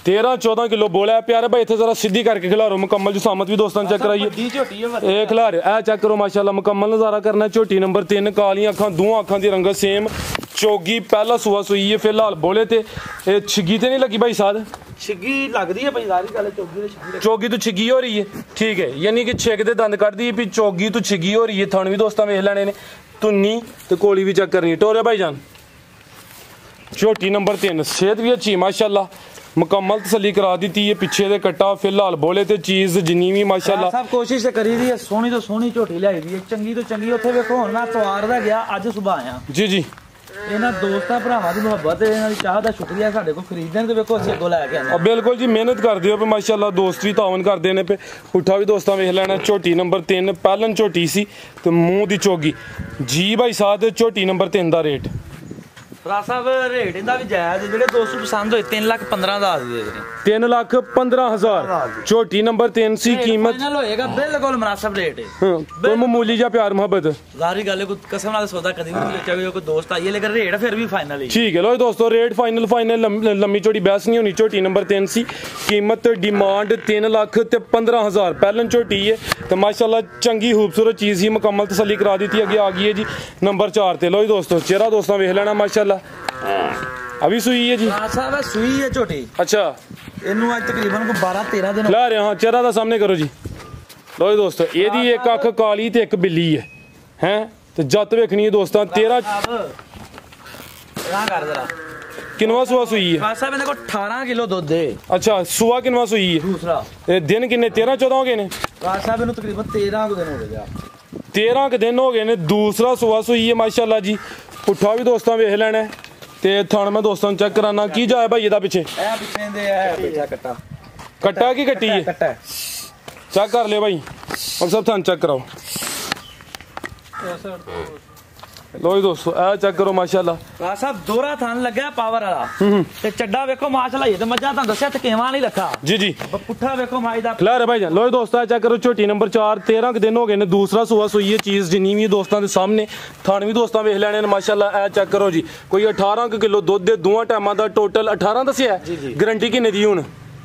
13-14 ਕਿਲੋ ਬੋਲਿਆ ਪਿਆਰੇ ਭਾਈ ਇੱਥੇ ਜ਼ਰਾ ਸਿੱਧੀ ਕਰਕੇ ਖਿਲਾਰੋ ਮੁਕੰਮਲ ਜਸਾਮਤ ਵੀ ਦੋਸਤਾਂ ਚੈੱਕ ਕਰਾਈਏ ਵੱਡੀ ਝੋਟੀ ਹੈ ਇਹ ਖਿਲਾਰੇ ਇਹ ਚੈੱਕ ਕਰੋ ਮਾਸ਼ਾਅੱਲਾ ਮੁਕੰਮਲ ਨਜ਼ਾਰਾ ਕਰਨਾ ਝੋਟੀ ਨੰਬਰ 3 ਕਾਲੀਆਂ ਅੱਖਾਂ ਦੋਹਾਂ ਅੱਖਾਂ ਦੀ ਰੰਗਤ ਸੇਮ ਚੋਗੀ ਪਹਿਲਾ ਸੂਆ ਸੂਈ ਹੈ ਫਿਲਹਾਲ ਬੋਲੇ ਤੇ ਇਹ ਛਿੱਗੀ ਤੇ ਨਹੀਂ ਲੱਗੀ ਭਾਈ ਸਾਦ ਛਿੱਗੀ ਲੱਗਦੀ ਹੈ ਭਾਈ ਸਾਰੀ ਗੱਲ ਚੋਗੀ ਦੇ ਛਿੱਗੀ ਚੋਗੀ ਤੋਂ ਛਿੱਗੀ ਹੋ ਰਹੀ ਹੈ ਠੀਕ ਹੈ ਯਾਨੀ ਕਿ ਛਿੱਗ ਦੇ ਦੰਦ ਕੱਢਦੀ ਹੈ ਵੀ ਚੋਗੀ ਤੋਂ ਛਿੱਗੀ ਹੋ ਰਹੀ ਹੈ ਥਣ ਵੀ ਦੋਸਤਾਂ ਵੇਖ ਲੈਣੇ ਨੇ ਧੁੰਨੀ ਤੇ ਕੋਲੀ ਵੀ ਚੈੱਕ ਕਰਨੀ ਟੋਰੇ ਭਾਈ ਜਾਨ ਝੋਟੀ ਨੰਬਰ 3 ਸਿਹਤ ਵੀ ਅੱਛੀ ਮਾਸ਼ਾਅੱਲਾ ਮੁਕੰਮਲ ਤਸੱਲੀ ਕਰਾ ਦਿੱਤੀ ਹੈ ਪਿੱਛੇ ਦੇ ਕੱਟਾ ਫਿਲਹਾਲ ਬੋਲੇ ਤੇ ਚੀਜ਼ ਜਿੰਨੀ ਵੀ ਮਾਸ਼ਾਅੱਲਾ ਸਭ ਕੋਸ਼ਿਸ਼ ਕਰੀ ਦੀ ਹੈ ਸੋਹਣੀ ਤੋਂ ਸੋਹਣੀ ਝੋਟੀ ਲਿਆਈ ਦੀ ਹੈ ਚੰਗੀ ਤੋਂ ਚੰਗੀ ਉੱਥੇ ਵੇਖੋ ਹੁਣ ਮੈਂ ਸਵਾਰ ਦਾ ਗਿਆ ਅੱਜ ਸੁਬਾ ਆਇਆ ਜੀ ਜੀ ਇਹਨਾਂ ਦੋਸਤਾਂ ਭਰਾਵਾਂ ਦੀ ਮੁਹੱਬਤ ਇਹਨਾਂ ਦੀ ਚਾਹ ਦਾ ਸ਼ੁਕਰੀਆ ਸਾਡੇ ਕੋਲ ਖਰੀਦਣ ਤੇ ਵੇਖੋ ਅਸੀਂ ਅੱਗੋਂ ਲੈ ਕੇ ਆਏ ਬਿਲਕੁਲ ਜੀ ਮਿਹਨਤ ਕਰਦੇ ਹੋ ਪੇ ਮਾਸ਼ਾਅੱਲਾ ਦੋਸਤ ਵੀ ਤਾਵਨ ਕਰਦੇ ਨੇ ਪੇ ਪੁੱਠਾ ਵੀ ਦੋਸਤਾਂ ਵੇਖ ਲੈਣਾ ਝੋਟੀ ਨੰਬਰ 3 ਪਹਿਲਨ ਝੋਟੀ ਸੀ ਤੇ ਮੂੰਹ ਦੀ ਚੋਗੀ ਜੀ ਭਾਈ ਸਾਧ ਝੋਟੀ ਨੰਬਰ 3 ਦਾ ਰੇਟ ਫਰਾ ਸਾਹਿਬ ਰੇਟ ਇਹਦਾ ਵੀ ਜਾਇਜ਼ ਜਿਹੜੇ ਦੋਸਤ ਪਸੰਦ ਹੋਏ 3,15,000 ਦੇ ਦੇ 3,15,000 ਝੋਟੀ ਨੰਬਰ 3 ਸੀ ਕੀਮਤ ਫਾਈਨਲ ਹੋਏਗਾ ਬਿਲਕੁਲ ਮੁਨਾਸਬ ਰੇਟ ਹੈ ਕੋਈ ਮਾਮੂਲੀ ਜਿਹਾ ਪਿਆਰ ਮੁਹੱਬਤ ਜ਼ਾਰੀ ਗੱਲ ਹੈ ਕੋਈ ਕਸਮ ਨਾਲ ਸੌਦਾ ਕਦੀ ਨਹੀਂ ਵੇਚਿਆ ਕੋਈ ਦੋਸਤ ਆਈਏ ਲੇਕਿਨ ਰੇਟ ਫਿਰ ਵੀ ਫਾਈਨਲ ਹੀ ਠੀਕ ਹੈ ਲੋ ਦੋਸਤੋ ਰੇਟ ਫਾਈਨਲ ਲੰਮੀ ਚੋੜੀ ਬਹਿਸ ਨਹੀਂ ਹੋਣੀ ਝੋਟੀ ਨੰਬਰ 3 ਸੀ ਕੀਮਤ ਡਿਮਾਂਡ 3,15,000 ਪਹਿਲਨ ਝੋਟੀ ਹੈ ਤੇ ਮਾਸ਼ਾਅੱਲਾ ਚੰਗੀ ਖੂਬਸੂਰਤ ਚੀਜ਼ ਹੀ ਮੁਕੰਮਲ ਤਸੱਲੀ ਕਰਾ ਦਿੱਤੀ ਅੱਗੇ ਆ ਗਈ ਹੈ ਜੀ ਨੰਬਰ 4 ਤੇ ਲੋ ਦੋਸਤੋ ਚਿਹਰਾ ਦੋਸਤਾਂ ਵੇਖ ਲੈਣਾ ਮਾਸ਼ਾਅੱਲਾ अभी सुई है जी साहब सुई है छोटी अच्छा ਇਹਨੂੰ ਅੱਜ ਤਕਰੀਬਨ ਕੋ 12-13 ਦਿਨ ਲਾ ਰਿਹਾ ਹਾਂ ਚਿਹਰਾ ਦਾ ਸਾਹਮਣੇ ਕਰੋ ਜੀ ਲੋ ਦੋਸਤੋ ਇਹਦੀ ਇੱਕ ਅੱਖ ਕਾਲੀ ਤੇ ਇੱਕ ਬਿੱਲੀ ਹੈ ਹੈ ਤੇ ਜੱਤ ਵੇਖਣੀ ਹੈ ਦੋਸਤਾਂ 13 ਰਾਂ ਕਰ ਜ਼ਰਾ ਕਿੰਨਵਾ ਸੂਆ ਸੂਈ ਹੈ ਸਾਹਿਬ ਇਹਦੇ ਕੋ 18 ਕਿਲੋ ਦੁੱਧ ਹੈ ਅੱਛਾ ਸੂਆ ਕਿੰਨਵਾ ਸੂਈ ਹੈ ਦੂਸਰਾ ਇਹ ਦਿਨ ਕਿੰਨੇ 13-14 ਹੋ ਗਏ ਨੇ ਸਾਹਿਬ ਇਹਨੂੰ ਤਕਰੀਬਨ 13 ਕੁ ਦਿਨ ਹੋ ਗਏ ਆ 13 ਕੁ ਦਿਨ ਹੋ ਗਏ ਨੇ ਦੂਸਰਾ ਸੂਆ ਸੂਈ ਹੈ ਮਾਸ਼ਾਅੱਲਾ ਜੀ ਪੁੱਠਾ ਵੀ ਦੋਸਤਾਂ ਵੇਖ ਲੈਣਾ ਤੇ ਥਣ ਮੈਂ ਦੋਸਤਾਂ ਨੂੰ ਚੈੱਕ ਕਰਾਨਾ ਕੀ ਜਾਇਆ ਭਾਈ ਇਹਦਾ ਪਿੱਛੇ ਇਹ ਪਿੱਛੇ ਦੇ ਹੈ ਪਿੱਛਾ ਕੱਟਾ ਕੀ ਕੱਟੀ ਹੈ ਕੱਟਾ ਚੈੱਕ ਕਰ ਲੈ ਭਾਈ ਔਰ ਸਭ ਥਣ ਚੈੱਕ ਕਰਾਓ ਲੋ ਜੀ ਦੋਸਤੋ ਇਹ ਚੈੱਕ ਕਰੋ ਮਾਸ਼ਾਅੱਲਾ ਸਾਹਿਬ ਦੋਰਾ ਥਣ ਲੱਗਿਆ ਪਾਵਰ ਵਾਲਾ ਤੇ ਚੱਡਾ ਵੇਖੋ ਮਾਸ਼ਾਅੱਲਾ ਇਹ ਤੇ ਮੱਝਾਂ ਤੁਹਾਨੂੰ ਦੱਸਿਆ ਥਕੇਵਾਂ ਨਹੀਂ ਰੱਖਾ ਜੀ ਜੀ ਪੁੱਠਾ ਵੇਖੋ ਮਾਈ ਦਾ ਖਿਲਾ ਰਿਹਾ ਭਾਈ ਜਾਨ ਲੋ ਜੀ ਦੋਸਤੋ ਇਹ ਚੈੱਕ ਕਰੋ ਝੋਟੀ ਨੰਬਰ 4 13 ਦਿਨ ਹੋ ਗਏ ਨੇ ਦੂਸਰਾ ਸੂਆ ਸੂਈ ਹੈ ਚੀਜ਼ ਜਿੰਨੀ ਵੀ ਦੋਸਤਾਂ ਦੇ ਸਾਹਮਣੇ ਥਣ ਵੀ ਦੋਸਤਾਂ ਵੇਖ ਲੈਣੇ ਨੇ ਮਾਸ਼ਾਅੱਲਾ ਇਹ ਚੈੱਕ ਕਰੋ ਜੀ ਕੋਈ 18 ਕਿਲੋ ਦੁੱਧ ਦੇ ਦੋਵਾਂ ਟਾਈਮਾਂ ਦਾ ਟੋਟਲ 18 ਦੱਸਿਆ ਗਾਰੰਟੀ ਕਿੰਨੇ ਦੀ ਹੁਣ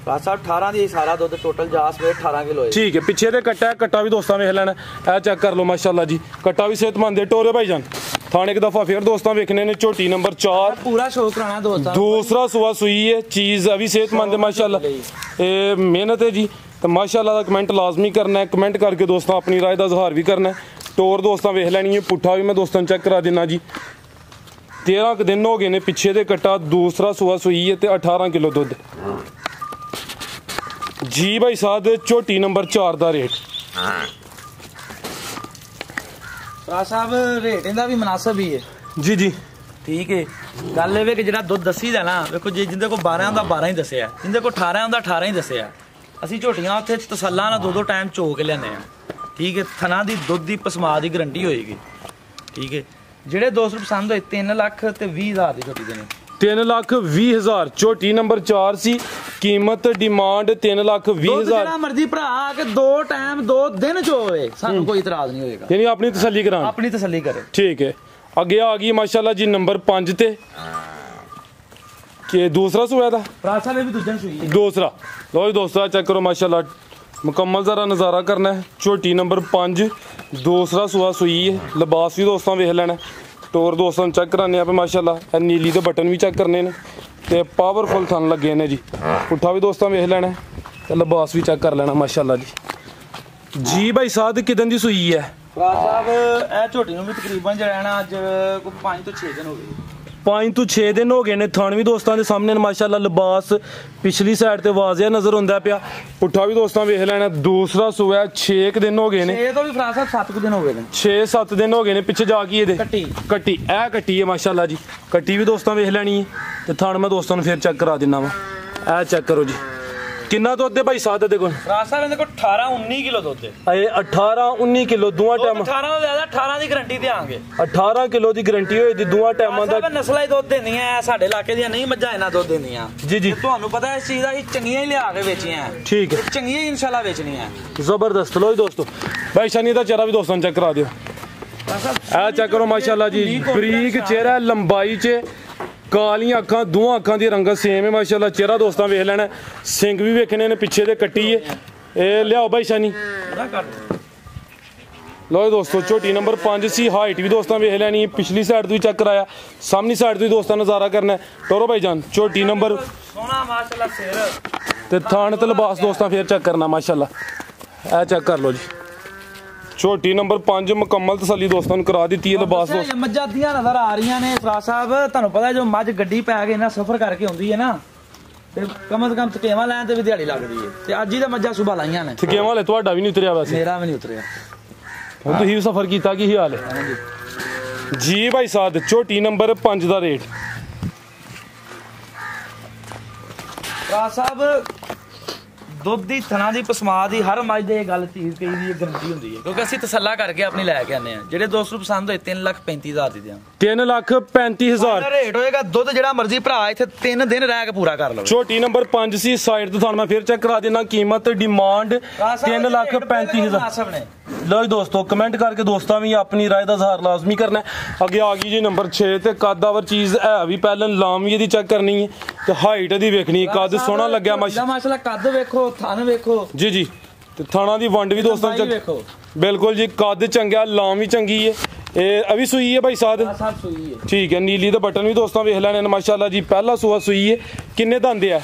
ਸਾਹਿਬ 18 ਦੀ ਸਾਰਾ ਦੁੱਧ ਟੋਟਲ ਜਾਸ ਵੇ 18 ਕਿਲੋ ਹੈ ਠੀਕ ਹੈ ਪਿੱਛੇ ਦੇ ਕੱਟਾ ਵੀ ਦੋਸਤਾਂ ਵੇਖ ਲੈਣਾ ਇਹ ਚੈੱਕ ਕਰ ਲਓ ਮਾਸ਼ਾਅੱਲਾ ਜੀ ਕੱਟਾ ਵੀ ਸਿਹਤਮੰਦ ਹੈ ਟੋਰੇ ਭਾਈ ਜਾਨ ਥਾਣੇ ਇੱਕ ਦਫਾ ਫੇਰ ਦੋਸਤਾਂ ਵੇਖਣੇ ਨੇ ਝੋਟੀ ਨੰਬਰ 4 ਪੂਰਾ ਸ਼ੌਕ ਕਰਾਣਾ ਦੋਸਤਾਂ ਦੂਸਰਾ ਸੂਆ ਸੂਈ ਹੈ ਚੀਜ਼ ਆ ਵੀ ਸਿਹਤਮੰਦ ਹੈ ਮਾਸ਼ਾਅੱਲਾ ਇਹ ਮਿਹਨਤ ਹੈ ਜੀ ਤੇ ਮਾਸ਼ਾਅੱਲਾ ਦਾ ਕਮੈਂਟ ਲਾਜ਼ਮੀ ਕਰਨਾ ਹੈ ਕਮੈਂਟ ਕਰਕੇ ਦੋਸਤਾਂ ਆਪਣੀ ਰਾਏ ਦਾ ਇਜ਼ਹਾਰ ਵੀ ਕਰਨਾ ਹੈ ਟੋਰ ਦੋਸਤਾਂ ਵੇਖ ਲੈਣੀ ਹੈ ਪੁੱਠਾ ਵੀ ਮੈਂ ਦੋਸਤਾਂ ਨੂੰ ਚੈੱਕ ਕਰਾ ਦਿੰਨਾ ਜੀ 13 ਦਿਨ ਹੋ ਗਏ ਨੇ ਪਿੱਛੇ ਦੇ ਕੱਟਾ ਦੂਸਰਾ ਸੂਆ ਸੂਈ ਹੈ ਤੇ 18 ਕਿਲੋ ਦੁੱਧ ਜੀ ਭਾਈ ਸਾਧ ਝੋਟੀ ਨੰਬਰ 4 ਦਾ ਰੇਟ ਸਾਹਿਬ ਰੇਟ ਇਹਦਾ ਵੀ ਮੁਨਾਸਬ ਹੀ ਹੈ ਜੀ ਜੀ ਠੀਕ ਹੈ ਗੱਲ ਇਹ ਵੇ ਕਿ ਜਿਹੜਾ ਦੁੱਧ ਦੱਸੀਦਾ ਨਾ ਵੇਖੋ ਜੇ ਜਿੰਦੇ ਕੋ 12 ਦਾ 12 ਹੀ ਦੱਸਿਆ ਜਿੰਦੇ ਕੋ 18 ਦਾ 18 ਹੀ ਦੱਸਿਆ ਅਸੀਂ ਝੋਟੀਆਂ ਉੱਥੇ ਤਸੱਲਾ ਨਾਲ ਦੋ ਟਾਈਮ ਚੋ ਕੇ ਲਿਆਉਂਦੇ ਆ ਠੀਕ ਹੈ ਥਣਾ ਦੀ ਦੁੱਧ ਦੀ ਪਸਮਾ ਦੀ ਗਰੰਟੀ ਹੋਏਗੀ ਠੀਕ ਹੈ ਜਿਹੜੇ ਦੋਸਤ ਪਸੰਦ ਹੋਏ 3 ਲੱਖ ਤੇ 20,000 ਦੀ ਝੋਟੀ ਦੇਣੀ 3,20,000 ਝੋਟੀ ਨੰਬਰ 4 ਸੀ ਕੀਮਤ ਡਿਮਾਂਡ 3,20,000 ਜਿਹੜਾ ਮਰਜ਼ੀ ਭਰਾ ਕਿ 2 ਟਾਈਮ 2 ਦਿਨ ਚ ਹੋਵੇ ਸਾਨੂੰ ਕੋਈ ਇਤਰਾਜ਼ ਨਹੀਂ ਹੋਏਗਾ ਯਾਨੀ ਆਪਣੀ ਤਸੱਲੀ ਕਰਾਂ ਆਪਣੀ ਤਸੱਲੀ ਕਰੇ ਠੀਕ ਹੈ ਅੱਗੇ ਆ ਗਈ ਮਾਸ਼ਾਅੱਲਾ ਜੀ ਨੰਬਰ 5 ਤੇ ਕਿ ਦੂਸਰਾ ਸੂਆ ਦਾ ਭਰਾ ਸਾਹਿਬ ਇਹ ਵੀ ਦੂਜਾ ਸੂਈ ਹੈ ਦੂਸਰਾ ਲੋ ਜੀ ਦੋਸਤੋ ਚੈੱਕ ਕਰੋ ਮਾਸ਼ਾਅੱਲਾ ਮੁਕੰਮਲ ਜ਼ਰਾ ਨਜ਼ਾਰਾ ਕਰਨਾ ਹੈ ਝੋਟੀ ਨੰਬਰ 5 ਦੂਸਰਾ ਸੂਆ ਸੂਈ ਹੈ ਲਿਬਾਸ ਵੀ ਦੋਸਤਾਂ ਵੇਖ ਲੈਣਾ ਟੋਰ ਦੋਸਤਾਂ ਨੂੰ ਚੈੱਕ ਕਰਾਨੇ ਆ ਮਾਸ਼ਾਅੱਲਾ। ਇਹ ਨੀਲੀ ਦੇ ਬਟਨ ਵੀ ਚੈੱਕ ਕਰਨੇ ਨੇ ਤੇ ਪਾਵਰਫੁਲ ਥਣ ਲੱਗੇ ਨੇ ਜੀ। ਪੁੱਠਾ ਵੀ ਦੋਸਤਾਂ ਵੇਖ ਲੈਣਾ ਤੇ ਲਿਬਾਸ ਵੀ ਚੈੱਕ ਕਰ ਲੈਣਾ ਮਾਸ਼ਾਅੱਲਾ ਜੀ ਭਾਈ ਸਾਹਿਬ ਕਿਦਾਂ ਦੀ ਸੂਈ ਹੈ ਫਰਾਜ ਸਾਹਿਬ? ਇਹ ਝੋਟੀ ਨੂੰ ਵੀ ਤਕਰੀਬਨ ਜਿਹੜਾ ਨਾ ਅੱਜ ਕੋਈ 5 ਤੋਂ 6 ਦਿਨ ਹੋ ਗਏ। 5 ਤੋਂ 6 ਦਿਨ ਹੋ ਗਏ ਨੇ। ਥਣ ਵੀ ਦੋਸਤਾਂ ਦੇ ਸਾਹਮਣੇ ਮਾਸ਼ਾਅੱਲਾ। ਲਿਬਾਸ ਪਿਛਲੀ ਸਾਈਡ ਤੇ ਵਾਜ਼ਿਆ ਨਜ਼ਰ ਹੁੰਦਾ ਪਿਆ। ਪੁੱਠਾ ਵੀ ਦੋਸਤਾਂ ਵੇਖ ਲੈਣਾ। ਦੂਸਰਾ ਸੂਆ 6 ਦਿਨ ਹੋ ਗਏ ਨੇ। 6 ਤੋਂ ਵੀ ਫਰਾਜ ਸਾਹਿਬ 7 ਦਿਨ ਹੋ ਗਏ ਨੇ। 6-7 ਦਿਨ ਹੋ ਗਏ ਨੇ। ਪਿੱਛੇ ਜਾ ਕੇ ਇਹਦੇ ਕੱਟੀ ਇਹ ਕੱਟੀ ਹੈ ਮਾਸ਼ਾਅੱਲਾ ਜੀ। ਕੱਟੀ ਵੀ ਦੋਸਤਾਂ ਵੇਖ ਲੈਣੀ ਹੈ ਤੇ ਥਣ ਮੈਂ ਦੋਸਤਾਂ ਨੂੰ ਫੇਰ ਚੈੱਕ ਕਰਾ ਦਿੰਦਾ ਵਾ। ਇਹ ਚੈੱਕ ਕਰੋ ਜੀ ਕਿੰਨਾ ਦੁੱਧ ਹੈ ਭਾਈ ਸਾਹਿਬ ਦੇ ਕੋਲ? ਫਰਾਜ ਸਾਹਿਬ ਇਹਦੇ ਕੋਲ 18-19 ਕਿਲੋ ਦੁੱਧ ਹੈ। ਇਹ 18-19 ਕਿਲੋ ਦੋਵਾਂ ਟਾਈਮ 18 ਤੋਂ ਜ਼ਿਆਦਾ 18 ਦੀ ਗਾਰੰਟੀ ਦੇਾਂਗੇ। 18 ਕਿਲੋ ਦੀ ਗਾਰੰਟੀ ਹੋਈ ਦੀ ਦੋਵਾਂ ਟਾਈਮਾਂ ਦਾ। ਨਸਲਾਂ ਹੀ ਦੁੱਧ ਦਿੰਦੀਆਂ ਸਾਡੇ ਇਲਾਕੇ ਦੀਆਂ ਨਹੀਂ ਮੱਝਾਂ ਇਹਨਾਂ ਦੁੱਧ ਦਿੰਦੀਆਂ ਜੀ ਜੀ। ਤੁਹਾਨੂੰ ਪਤਾ ਇਸ ਚੀਜ਼ ਦਾ ਹੀ ਚੰਗੀਆਂ ਹੀ ਲਿਆ ਕੇ ਵੇਚੀਆਂ। ਠੀਕ ਹੈ ਚੰਗੀਆਂ ਹੀ ਇਨਸ਼ਾਅੱਲਾ ਵੇਚਣੀਆਂ ਜ਼ਬਰਦਸਤ। ਲੋ ਜੀ ਦੋਸਤੋ ਭਾਈ ਸ਼ਾਨੀ ਦਾ ਚਿਹਰਾ ਵੀ ਦੋਸਤਾਂ ਨੂੰ ਚੈੱਕ ਕਰਾ ਦਿਓ। ਇਹ ਚੈੱਕ ਕਰੋ ਮਾਸ਼ਾਅੱਲਾ ਜੀ। ਬਰੀਕ ਚਿਹਰਾ ਲੰਬਾਈ 'ਚ ਕਾਲੀਆਂ ਅੱਖਾਂ ਦੋਵਾਂ ਅੱਖਾਂ ਦੀ ਰੰਗਤ ਸੇਮ ਹੈ ਮਾਸ਼ਾਅੱਲਾ। ਚਿਹਰਾ ਦੋਸਤਾਂ ਵੇਖ ਲੈਣਾ। ਸਿੰਘ ਵੀ ਵੇਖਣੇ ਨੇ ਪਿੱਛੇ ਦੇ ਕੱਟੀ ਹੈ। ਇਹ ਲਿਆਓ ਭਾਈ ਸ਼ਾਨੀ। ਲੋ ਦੋਸਤੋ ਝੋਟੀ ਨੰਬਰ 5 ਸੀ। ਹਾਈਟ ਵੀ ਦੋਸਤਾਂ ਵੇਖ ਲੈਣੀ। ਪਿਛਲੀ ਸਾਈਡ ਤੋਂ ਵੀ ਚੈੱਕ ਕਰਾਇਆ। ਸਾਹਮਣੀ ਸਾਈਡ ਤੋਂ ਵੀ ਦੋਸਤਾਂ ਨਜ਼ਾਰਾ ਕਰਨਾ। ਟੋਰੋ ਭਾਈ ਜਾਨ ਝੋਟੀ ਨੰਬਰ ਸੋਹਣਾ ਮਾਸ਼ਾਅੱਲਾ ਸਿਰ ਤੇ ਥਾਣ ਤੇ ਲਿਬਾਸ ਦੋਸਤਾਂ ਫੇਰ ਚੈੱਕ ਕਰਨਾ ਮਾਸ਼ਾਅੱਲਾ। ਇਹ ਚੈੱਕ ਕਰ ਲਓ ਜੀ। ਝੋਟੀ ਨੰਬਰ 5 ਮੁਕੰਮਲ ਤਸੱਲੀ ਦੋਸਤਾਂ ਨੂੰ ਕਰਾ ਦਿੱਤੀ ਹੈ। ਲਿਬਾਸ ਦੋਸਤ ਮੱਝਾਂ ਦੀਆਂ ਨਜ਼ਰ ਆ ਰਹੀਆਂ ਨੇ ਫਰਾਜ ਸਾਹਿਬ। ਤੁਹਾਨੂੰ ਪਤਾ ਜੋ ਮੱਝ ਗੱਡੀ ਪੈ ਕੇ ਨਾ ਸਫ਼ਰ ਕਰਕੇ ਆਉਂਦੀ ਹੈ ਨਾ ਤੇ ਕਮ ਸੇ ਕਮ ਥਕੇਵਾਂ ਲੈਣ ਤੇ ਵੀ ਦਿਹਾੜੀ ਲੱਗਦੀ ਹੈ। ਤੇ ਅੱਜ ਹੀ ਤਾਂ ਮੱਝਾਂ ਸੁਬਾ ਲਾਈਆਂ ਨੇ। ਥਕੇਵਾਂ ਵਾਲੇ ਤੁਹਾਡਾ ਵੀ ਨਹੀਂ ਉਤਰਿਆ ਵੈਸੇ? ਮੇਰਾ ਵੀ ਨਹੀਂ ਉਤਰਿਆ। ਹੁਣ ਤੁਸੀਂ ਵੀ ਸਫ਼ਰ ਕੀਤਾ ਕੀ ਹਾਲ ਹੈ ਜੀ ਭਾਈ ਸਾਹਿਬ? ਝੋਟੀ ਨੰਬਰ 5 ਦਾ ਰੇਟ ਫਰਾਜ ਸਾਹਿਬ ਦੁੱਧ ਦੀ ਥਣਾ ਦੀ ਪਸਮਾ ਦੀ ਹਰ ਮੱਝ ਦੇ ਇਹ ਗੱਲ ਚੀਜ਼ ਕਹੀ ਦੀ ਗਰੰਟੀ ਹੁੰਦੀ ਹੈ ਕਿਉਂਕਿ ਅਸੀਂ ਤਸੱਲਾ ਕਰਕੇ ਆਪਣੀ ਲੈ ਕੇ ਆਨੇ ਆ। ਜਿਹੜੇ ਦੋਸਤ ਨੂੰ ਪਸੰਦ ਹੋਏ 3,35,000 ਦੀ ਦਿਆਂ। 3,35,000 ਰੇਟ ਹੋਏਗਾ। ਦੁੱਧ ਜਿਹੜਾ ਮਰਜ਼ੀ ਭਰਾ ਇੱਥੇ 3 ਦਿਨ ਰਹਿ ਕੇ ਪੂਰਾ ਕਰ ਲਓ। ਝੋਟੀ ਨੰਬਰ 5 ਸੀ। ਸਾਈਡ ਤੋਂ ਤੁਹਾਨੂੰ ਮੈਂ ਫਿਰ ਚੈੱਕ ਕਰਾ ਦੇਣਾ। ਕੀਮਤ ਡਿਮਾਂਡ 3,35,000। ਲੋ ਜੀ ਦੋਸਤੋ ਕਮੈਂਟ ਕਰਕੇ ਦੋਸਤਾਂ ਵੀ ਆਪਣੀ ਰਾਏ ਦਾ ਇਜ਼ਹਾਰ ਲਾਜ਼ਮੀ ਕਰਨਾ। ਅੱਗੇ ਆ ਗਈ ਜੀ ਨੰਬਰ 6 ਤੇ ਕੱਦਾਵਰ ਚੀਜ਼ ਹੈ ਵੀ ਪਹਿਲਾਂ ਲਾਮ ਵੀ ਇਹਦੀ ਚੈੱਕ ਕਰਨੀ ਹੈ ਤੇ ਹਾਈਟ ਇਹਦੀ ਵੇਖਣੀ। ਕੱਦ ਸੋਹਣਾ ਲੱਗਿਆ ਮਾਸ਼ਾਅੱਲਾ। ਕੱਦ ਵੇਖੋ ਥਣ ਵੇਖੋ ਜੀ ਜੀ ਤੇ ਥਾਣਾ ਦੀ ਵੰਡ ਵੀ ਦੋਸਤਾਂ ਚੈੱਕ ਬਿਲਕੁਲ ਜੀ। ਕੱਦ ਚੰਗਾ ਲਾਮ ਵੀ ਚੰਗੀ ਹੈ। ਇਹ ਅਭੀ ਸੂਈ ਹੈ ਭਾਈ ਸਾਹਿਬ? ਸੂਈ ਹੈ। ਠੀਕ ਹੈ। ਨੀਲੀ ਦਾ ਬਟਨ ਵੀ ਦੋਸਤਾਂ ਵੇਖ ਲੈਣੇ ਨੇ ਮਾਸ਼ਾਅੱਲਾ ਜੀ। ਪਹਿਲਾ ਸੂਆ ਸੂਈ ਹੈ। ਕਿੰਨੇ ਦੰਦ ਆ?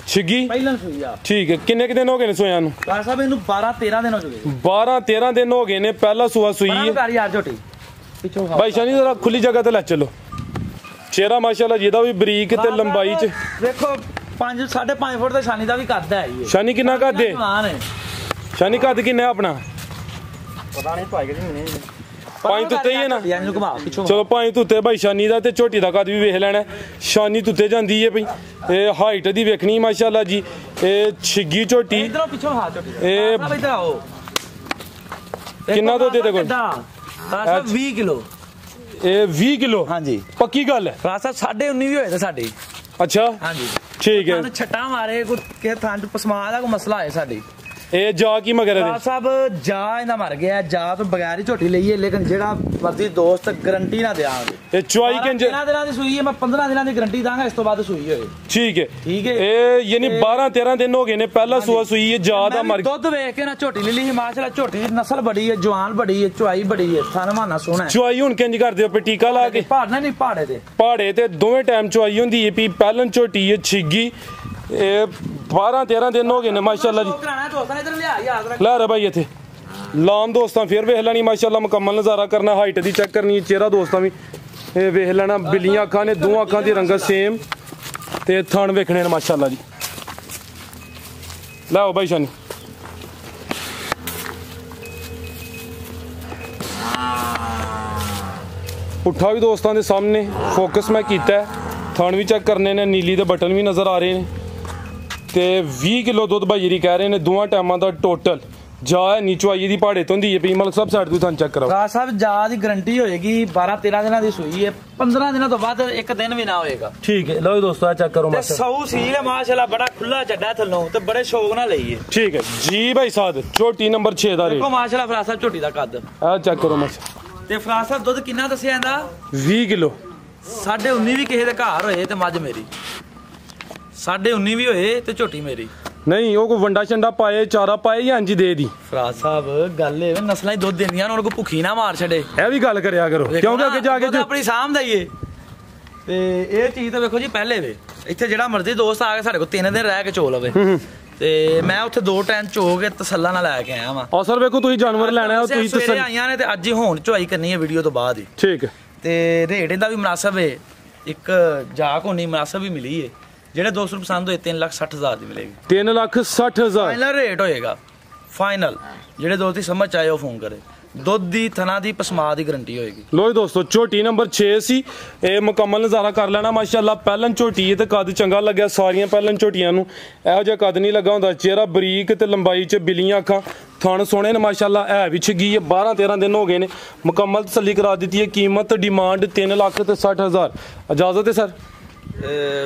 ਛਿੱਗੀ ਪਹਿਲਾਂ ਸੂਈ ਆ। ਠੀਕ ਹੈ। ਕਿੰਨੇ ਦਿਨ ਹੋ ਗਏ ਨੇ ਸੋਇਆਂ ਨੂੰ? ਸਾਹਿਬ ਇਹਨੂੰ 12-13 ਦਿਨ ਹੋ ਗਏ। 12-13 ਦਿਨ ਹੋ ਗਏ ਨੇ। ਪਹਿਲਾ ਸੂਆ ਸੂਈ ਹੈ ਯਾਰ ਝੋਟੀ ਪਿੱਛੋਂ ਭਾਈ ਸ਼ਾਨੀ ਜ਼ਰਾ ਖੁੱਲੀ ਜਗ੍ਹਾ ਤੇ ਲੈ ਚਲੋ। ਚਿਹਰਾ ਮਾਸ਼ਾਅੱਲਾ ਜਿਹਦਾ ਵੀ ਬਰੀਕ ਤੇ ਲੰਬਾਈ 'ਚ ਵੇਖੋ 5.5 ਫੁੱਟ ਤੇ ਸ਼ਾਨੀ ਦਾ ਵੀ ਕੱਦ ਹੈ। ਸ਼ਾਨੀ ਕਿੰਨਾ ਕੱਦ ਹੈ? ਸ਼ਾਨੀ ਕੱਦ ਕਿੰਨਾ ਆਪਣਾ? ਪਤਾ ਨਹੀਂ ਭਾਈ ਕਿੰਨੇ 5 ਤੋਂ ਉੱਤੇ ਹੀ ਹੈ ਨਾ। ਚਲੋ 5 ਤੋਂ ਉੱਤੇ ਭਾਈ ਸ਼ਾਨੀ ਦਾ ਤੇ ਝੋਟੀ ਦਾ ਕੱਦ ਵੀ ਵੇਖ ਲੈਣਾ। ਸ਼ਾਨੀ ਤੋਂ ਉੱਤੇ ਜਾਂਦੀ ਹੈ ਭਾਈ। ਇਹ ਹਾਈਟ ਦੀ ਵੇਖਣੀ ਮਾਸ਼ਾਅੱਲਾ ਜੀ। ਇਹ ਛਿੱਗੀ ਝੋਟੀ। ਇਧਰੋਂ ਪਿੱਛੋਂ ਹਾਂ ਝੋਟੀ। ਇਹ ਇਧਰ ਆਓ। ਕਿੰਨਾ ਦੁੱਧ ਇਹਦੇ ਕੋਲ? 20 ਕਿਲੋ। ਇਹ 20 ਕਿਲੋ? ਹਾਂਜੀ ਪੱਕੀ ਗੱਲ ਹੈ। ਰਾਸਾ 19.5 ਵੀ ਹੋਏ ਤੇ ਸਾਡੀ। ਅੱਛਾ ਹਾਂਜੀ ਠੀਕ ਹੈ। ਛੱਟਾਂ ਮਾਰੇ ਕੋਈ ਕਿ ਥਾਂ ਪਸਮਾ ਦਾ ਕੋਈ ਮਸਲਾ ਹੈ ਸਾਡੀ। ਇਹ ਜਾ ਕੀ ਮਗਰ ਇਹਦੇ? ਸਾਹਿਬ ਜਾ ਇਹਦਾ ਮਰ ਗਿਆ। ਜਾ ਤੋਂ ਬਗੈਰ ਹੀ ਝੋਟੀ ਲਈਏ ਲੇਕਿਨ ਜਿਹੜਾ ਮਰਜ਼ੀ ਦੋਸਤ ਗਾਰੰਟੀ ਨਾ ਦਿਆਂਗੇ। ਇਹ ਚੁਆਈ ਕਿੰਜ 13 ਦਿਨਾਂ ਦੀ ਸੂਈ ਹੈ। ਮੈਂ 15 ਦਿਨਾਂ ਦੀ ਗਾਰੰਟੀ ਦਾਂਗਾ ਇਸ ਤੋਂ ਬਾਅਦ ਸੂਈ ਹੋਏ। ਠੀਕ ਹੈ ਠੀਕ ਹੈ। ਇਹ ਯਾਨੀ 12-13 ਦਿਨ ਹੋ ਗਏ ਨੇ। ਪਹਿਲਾ ਸੂਆ ਸੂਈ ਹੈ। ਜਾ ਦਾ ਮਰ ਦੁੱਧ ਵੇਖ ਕੇ ਨਾ ਝੋਟੀ ਲੈ ਲਈ ਮਾਸ਼ਾਅੱਲਾ। ਝੋਟੀ ਦੀ ਨਸਲ ਬੜੀ ਹੈ, ਜਵਾਨ ਬੜੀ ਹੈ, ਚੁਆਈ ਬੜੀ ਹੈ, ਥਨਵਾਨਾ ਸੋਹਣਾ ਹੈ। ਚੁਆਈ ਹੁਣ ਕਿੰਜ ਕਰਦੇ ਹੋ? ਟੀਕਾ ਲਾ ਕੇ? ਪਹਾੜਨਾ ਨਹੀਂ ਪਹਾੜੇ ਤੇ ਪਹਾੜੇ ਤੇ ਦੋਵੇਂ ਟਾਈਮ ਚੁਆਈ ਹੁੰਦੀ ਹੈ। ਵੀ ਪਹਿਲਾਂ ਝੋਟੀ ਹੈ ਛਿੱਗੀ। ਇਹ 12-13 ਦਿਨ ਹੋ ਗਏ ਨੇ ਮਾਸ਼ਾਅੱਲਾ ਜੀ। ਲੈ ਰੇ ਭਾਈ ਇੱਥੇ ਲਾਮ ਦੋਸਤਾਂ ਫਿਰ ਵੇਖ ਲੈਣੀ ਮਾਸ਼ਾਅੱਲਾ। ਮੁਕੰਮਲ ਨਜ਼ਾਰਾ ਕਰਨਾ। ਹਾਈਟ ਦੀ ਚੈੱਕ ਕਰਨੀ। ਚਿਹਰਾ ਦੋਸਤਾਂ ਵੀ ਇਹ ਵੇਖ ਲੈਣਾ। ਬਿੱਲੀਆਂ ਅੱਖਾਂ ਨੇ। ਦੋਵਾਂ ਅੱਖਾਂ ਦੀ ਰੰਗਤ ਸੇਮ ਤੇ ਥਣ ਵੇਖਣੇ ਨੇ ਮਾਸ਼ਾਅੱਲਾ ਜੀ। ਲੈ ਆਓ ਭਾਈ ਸ਼ਾਨੀ। ਪੁੱਠਾ ਵੀ ਦੋਸਤਾਂ ਦੇ ਸਾਹਮਣੇ ਫੋਕਸ ਮੈਂ ਕੀਤਾ। ਥਣ ਵੀ ਚੈੱਕ ਕਰਨੇ ਨੇ। ਨੀਲੀ ਦੇ ਬਟਨ ਵੀ ਨਜ਼ਰ ਆ ਰਹੇ ਨੇ ਤੇ 20 ਕਿਲੋ ਦੁੱਧ ਭਾਈ ਜੀ ਕਹਿ ਰਹੇ ਨੇ ਦੋਵਾਂ ਟਾਈਮਾਂ ਦਾ ਟੋਟਲ। ਜਾ ਨੀਚੋ ਆਈ ਦੀ ਪਹਾੜੇ ਤੋਂ ਹੁੰਦੀ ਹੈ ਪੀ ਮਲਕ ਸਾਹਿਬ ਸਾਈਡ ਤੋਂ ਤੁਹਾਨੂੰ ਚੈੱਕ ਕਰਾਓ। ਰਾਜ ਸਾਹਿਬ ਜਾ ਦੀ ਗਾਰੰਟੀ ਹੋਏਗੀ 12-13 ਦਿਨਾਂ ਦੀ ਸੂਈ ਹੈ। 15 ਦਿਨਾਂ ਤੋਂ ਬਾਅਦ ਇੱਕ ਦਿਨ ਵੀ ਨਾ ਹੋਏਗਾ। ਠੀਕ ਹੈ। ਲਓ ਦੋਸਤੋ ਆ ਚੈੱਕ ਕਰੋ। ਤੇ 100 ਸੀਲ ਹੈ ਮਾਸ਼ਾਅੱਲਾ। ਬੜਾ ਖੁੱਲਾ ਚੱਡਾ ਥੱਲੋਂ ਤੇ ਬੜੇ ਸ਼ੌਕ ਨਾਲ ਲਈਏ। ਠੀਕ ਹੈ ਜੀ ਭਾਈ ਸਾਹਿਬ। ਝੋਟੀ ਨੰਬਰ 6 ਦਾ ਰੇਟ ਦੇਖੋ ਮਾਸ਼ਾਅੱਲਾ। ਫਰਾਜ ਸਾਹਿਬ ਝੋਟੀ ਦਾ ਕੱਦ ਆ ਚੈੱਕ ਕਰੋ ਮਾਸ਼ਾਅੱਲਾ। ਤੇ ਫਰਾਜ ਸਾਹਿਬ ਦੁੱਧ ਕਿੰਨਾ ਦੱਸਿਆ ਇਹਦਾ? 20 ਕਿਲੋ। 19.5 ਵੀ ਕਿਸੇ ਦੇ ਘਰ ਹੋਏ ਤੇ ਮੱਝ ਮੇਰੀ। 19.5 ਵੀ ਹੋਏ ਤੇ ਝੋਟੀ ਮੇਰੀ। ਨਹੀਂ ਉਹ ਕੋਈ ਵੰਡਾ ਛੰਡਾ ਪਾਏ ਚਾਰਾ ਪਾਏ ਜਾਂ ਇੰਜ ਦੇ ਦੀ ਫਰਾਜ਼ ਸਾਹਿਬ ਗੱਲ ਇਹ ਨਸਲਾਂ ਹੀ ਦੁੱਧ ਦਿੰਦੀਆਂ ਉਹਨਾਂ ਨੂੰ ਕੋਈ ਭੁੱਖੀ ਨਾ ਮਾਰ ਛੱਡੇ ਇਹ ਵੀ ਗੱਲ ਕਰਿਆ ਕਰੋ ਕਿਉਂਕਿ ਅੱਗੇ ਜਾ ਕੇ ਆਪਣੀ ਸਾਂਭ ਦਈਏ ਤੇ ਇਹ ਚੀਜ਼ ਤਾਂ ਵੇਖੋ ਜੀ ਪਹਿਲੇ ਵੇ ਇੱਥੇ ਜਿਹੜਾ ਮਰਜ਼ੀ ਦੋਸਤ ਆ ਕੇ ਸਾਡੇ ਕੋਲ 3 ਦਿਨ ਰਹਿ ਕੇ ਚੋ ਲਵੇ ਤੇ ਮੈਂ ਉੱਥੇ 2 ਟਾਈਮ ਚੋ ਕੇ ਤਸੱਲਾ ਨਾਲ ਲੈ ਕੇ ਆਇਆ ਵਾਂ ਆ ਸਰ ਵੇਖੋ ਤੁਸੀਂ ਜਾਨਵਰ ਲੈਣਾ ਹੈ ਤੁਸੀਂ ਤਸੱਲੀ ਆਈਆਂ ਨੇ ਤੇ ਅੱਜ ਹੀ ਹੁਣ ਚੁਆਈ ਕਰਨੀ ਹੈ ਵੀਡੀਓ ਤੋਂ ਬਾਅਦ ਹੀ ਠੀਕ ਹੈ ਤੇ ਰੇਟ ਇਹਦਾ ਵੀ ਮੁਨਾਸਬ ਹੈ ਇੱਕ ਜਾਕ ਹੋਣੀ ਮੁਨਾਸਬ ਹੀ ਮਿਲੀ ਹੈ ਜਿਹੜੇ ਦੋਸਤ ਨੂੰ ਪਸੰਦ ਹੋਏ 3,60,000 ਦੀ ਮਿਲੇਗੀ 3,60,000 ਫਾਈਨਲ ਰੇਟ ਹੋਏਗਾ ਫਾਈਨਲ ਜਿਹੜੇ ਦੋਸਤ ਦੀ ਸਮਝ ਆਏ ਉਹ ਫੋਨ ਕਰੇ ਦੁੱਧ ਦੀ ਥਣਾ ਦੀ ਪਸਮਾ ਦੀ ਗਾਰੰਟੀ ਹੋਏਗੀ ਲੋ ਜੀ ਦੋਸਤੋ ਝੋਟੀ ਨੰਬਰ 6 ਸੀ ਇਹ ਮੁਕੰਮਲ ਨਜ਼ਾਰਾ ਕਰ ਲੈਣਾ ਮਾਸ਼ਾਅੱਲਾ ਪਹਿਲਨ ਝੋਟੀ ਤੇ ਕੱਦ ਚੰਗਾ ਲੱਗਿਆ ਸਾਰੀਆਂ ਪਹਿਲਨ ਝੋਟੀਆਂ ਨੂੰ ਇਹੋ ਜਿਹਾ ਕੱਦ ਨਹੀਂ ਲੱਗਾ ਹੁੰਦਾ ਚਿਹਰਾ ਬਰੀਕ ਤੇ ਲੰਬਾਈ 'ਚ ਬਿਲੀਆਂ ਅੱਖਾਂ ਥਣ ਸੋਹਣੇ ਨੇ ਮਾਸ਼ਾਅੱਲਾ ਹੈ ਵੀ ਛਗੀ 12-13 ਦਿਨ ਹੋ ਗਏ ਨੇ ਮੁਕੰਮਲ ਤਸੱਲੀ ਕਰਾ ਦਿੱਤੀ ਹੈ ਕੀਮਤ ਡਿਮਾਂਡ 3,60,000 ਇਜਾਜ਼ਤ ਹੈ ਸਰ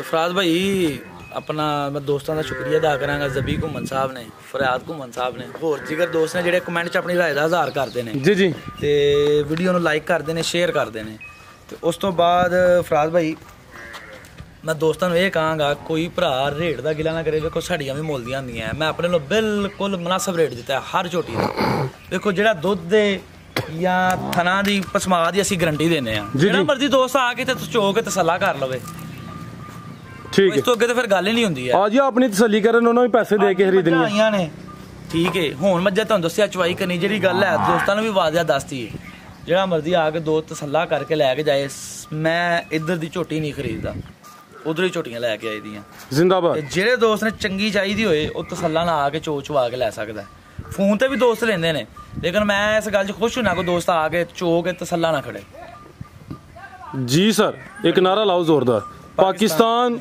ਫਰਾਜ਼ ਭਾਈ ਆਪਣਾ ਮੈਂ ਦੋਸਤਾਂ ਦਾ ਸ਼ੁਕਰੀਆ ਅਦਾ ਕਰਾਂਗਾ ਜ਼ਬੀ ਘੁੰਮਣ ਸਾਹਿਬ ਨੇ ਫਰਿਆਦ ਘੁੰਮਣ ਸਾਹਿਬ ਨੇ ਹੋਰ ਜਿਗਰ ਦੋਸਤ ਨੇ ਜਿਹੜੇ ਕਮੈਂਟ 'ਚ ਆਪਣੀ ਰਾਏ ਦਾ ਇਜ਼ਹਾਰ ਕਰਦੇ ਨੇ ਜੀ ਜੀ ਤੇ ਵੀਡੀਓ ਨੂੰ ਲਾਈਕ ਕਰਦੇ ਨੇ ਸ਼ੇਅਰ ਕਰਦੇ ਨੇ ਤੇ ਉਸ ਤੋਂ ਬਾਅਦ ਫਰਾਜ਼ ਭਾਈ ਮੈਂ ਦੋਸਤਾਂ ਨੂੰ ਇਹ ਕਹਾਂਗਾ ਕੋਈ ਭਰਾ ਰੇਟ ਦਾ ਗਿਲਾ ਨਾ ਕਰੇ ਵੇਖੋ ਸਾਡੀਆਂ ਵੀ ਮੁੱਲ ਦੀਆਂ ਹੁੰਦੀਆਂ ਮੈਂ ਆਪਣੇ ਨੂੰ ਬਿਲਕੁਲ ਮੁਨਾਸਬ ਰੇਟ ਦਿੱਤਾ ਹਰ ਝੋਟੀ ਦਾ ਵੇਖੋ ਜਿਹੜਾ ਦੁੱਧ ਦੇ ਜਾਂ ਥਣਾ ਦੀ ਪਸਮਾ ਦੀ ਅਸੀਂ ਗਾਰੰਟੀ ਦਿੰਦੇ ਆ ਜਿਹੜਾ ਮਰਜ਼ੀ ਦੋਸਤ ਆ ਕੇ ਤੇ ਚੋ ਕੇ ਤਸੱਲਾ ਕਰ ਲਵੇ ਠੀਕ ਹੈ ਇਸ ਤੋਂ ਅੱਗੇ ਤਾਂ ਫਿਰ ਗੱਲ ਹੀ ਨਹੀਂ ਹੁੰਦੀ ਆ ਜੀ ਆਪਣੀ ਤਸੱਲੀ ਕਰਨ ਉਹਨਾਂ ਨੂੰ ਪੈਸੇ ਦੇ ਕੇ ਖਰੀਦਣੀ ਆਈਆਂ ਨੇ ਠੀਕ ਹੈ ਹੁਣ ਮੈਂ ਤੁਹਾਨੂੰ ਦੱਸਿਆ ਚਵਾਈ ਕਰਨੀ ਜਿਹੜੀ ਗੱਲ ਹੈ ਦੋਸਤਾਂ ਨੂੰ ਵੀ ਵਾਜ਼ਿਆ ਦੱਸਤੀ ਹੈ ਜਿਹੜਾ ਮਰਜ਼ੀ ਆ ਕੇ ਦੋ ਤਸੱਲਾ ਕਰਕੇ ਲੈ ਕੇ ਜਾਏ ਮੈਂ ਇੱਧਰ ਦੀ ਝੋਟੀ ਨਹੀਂ ਖਰੀਦਦਾ ਉਧਰ ਹੀ ਝੋਟੀਆਂ ਲੈ ਕੇ ਆਈ ਦੀਆਂ ਜ਼ਿੰਦਾਬਾਦ ਤੇ ਜਿਹੜੇ ਦੋਸਤ ਨੇ ਚੰਗੀ ਚਾਹੀਦੀ ਹੋਏ ਉਹ ਤਸੱਲਾ ਨਾਲ ਆ ਕੇ ਚਵਾ ਕੇ ਲੈ ਸਕਦਾ ਫੋਨ ਤੇ ਵੀ ਦੋਸਤ ਲੈਂਦੇ ਨੇ ਲੇਕਿਨ ਮੈਂ ਇਸ ਗੱਲ 'ਚ ਖੁਸ਼ ਹੁਣਾ ਕੋਈ ਦੋਸਤ ਆ ਕੇ ਚੋ ਕੇ ਤਸੱਲਾ ਨਾ ਖੜੇ ਜੀ ਸਰ ਇੱਕ ਨਾਰਾ ਲਾਓ ਜ਼ੋਰਦਾਰ ਪਾਕਿਸਤਾਨ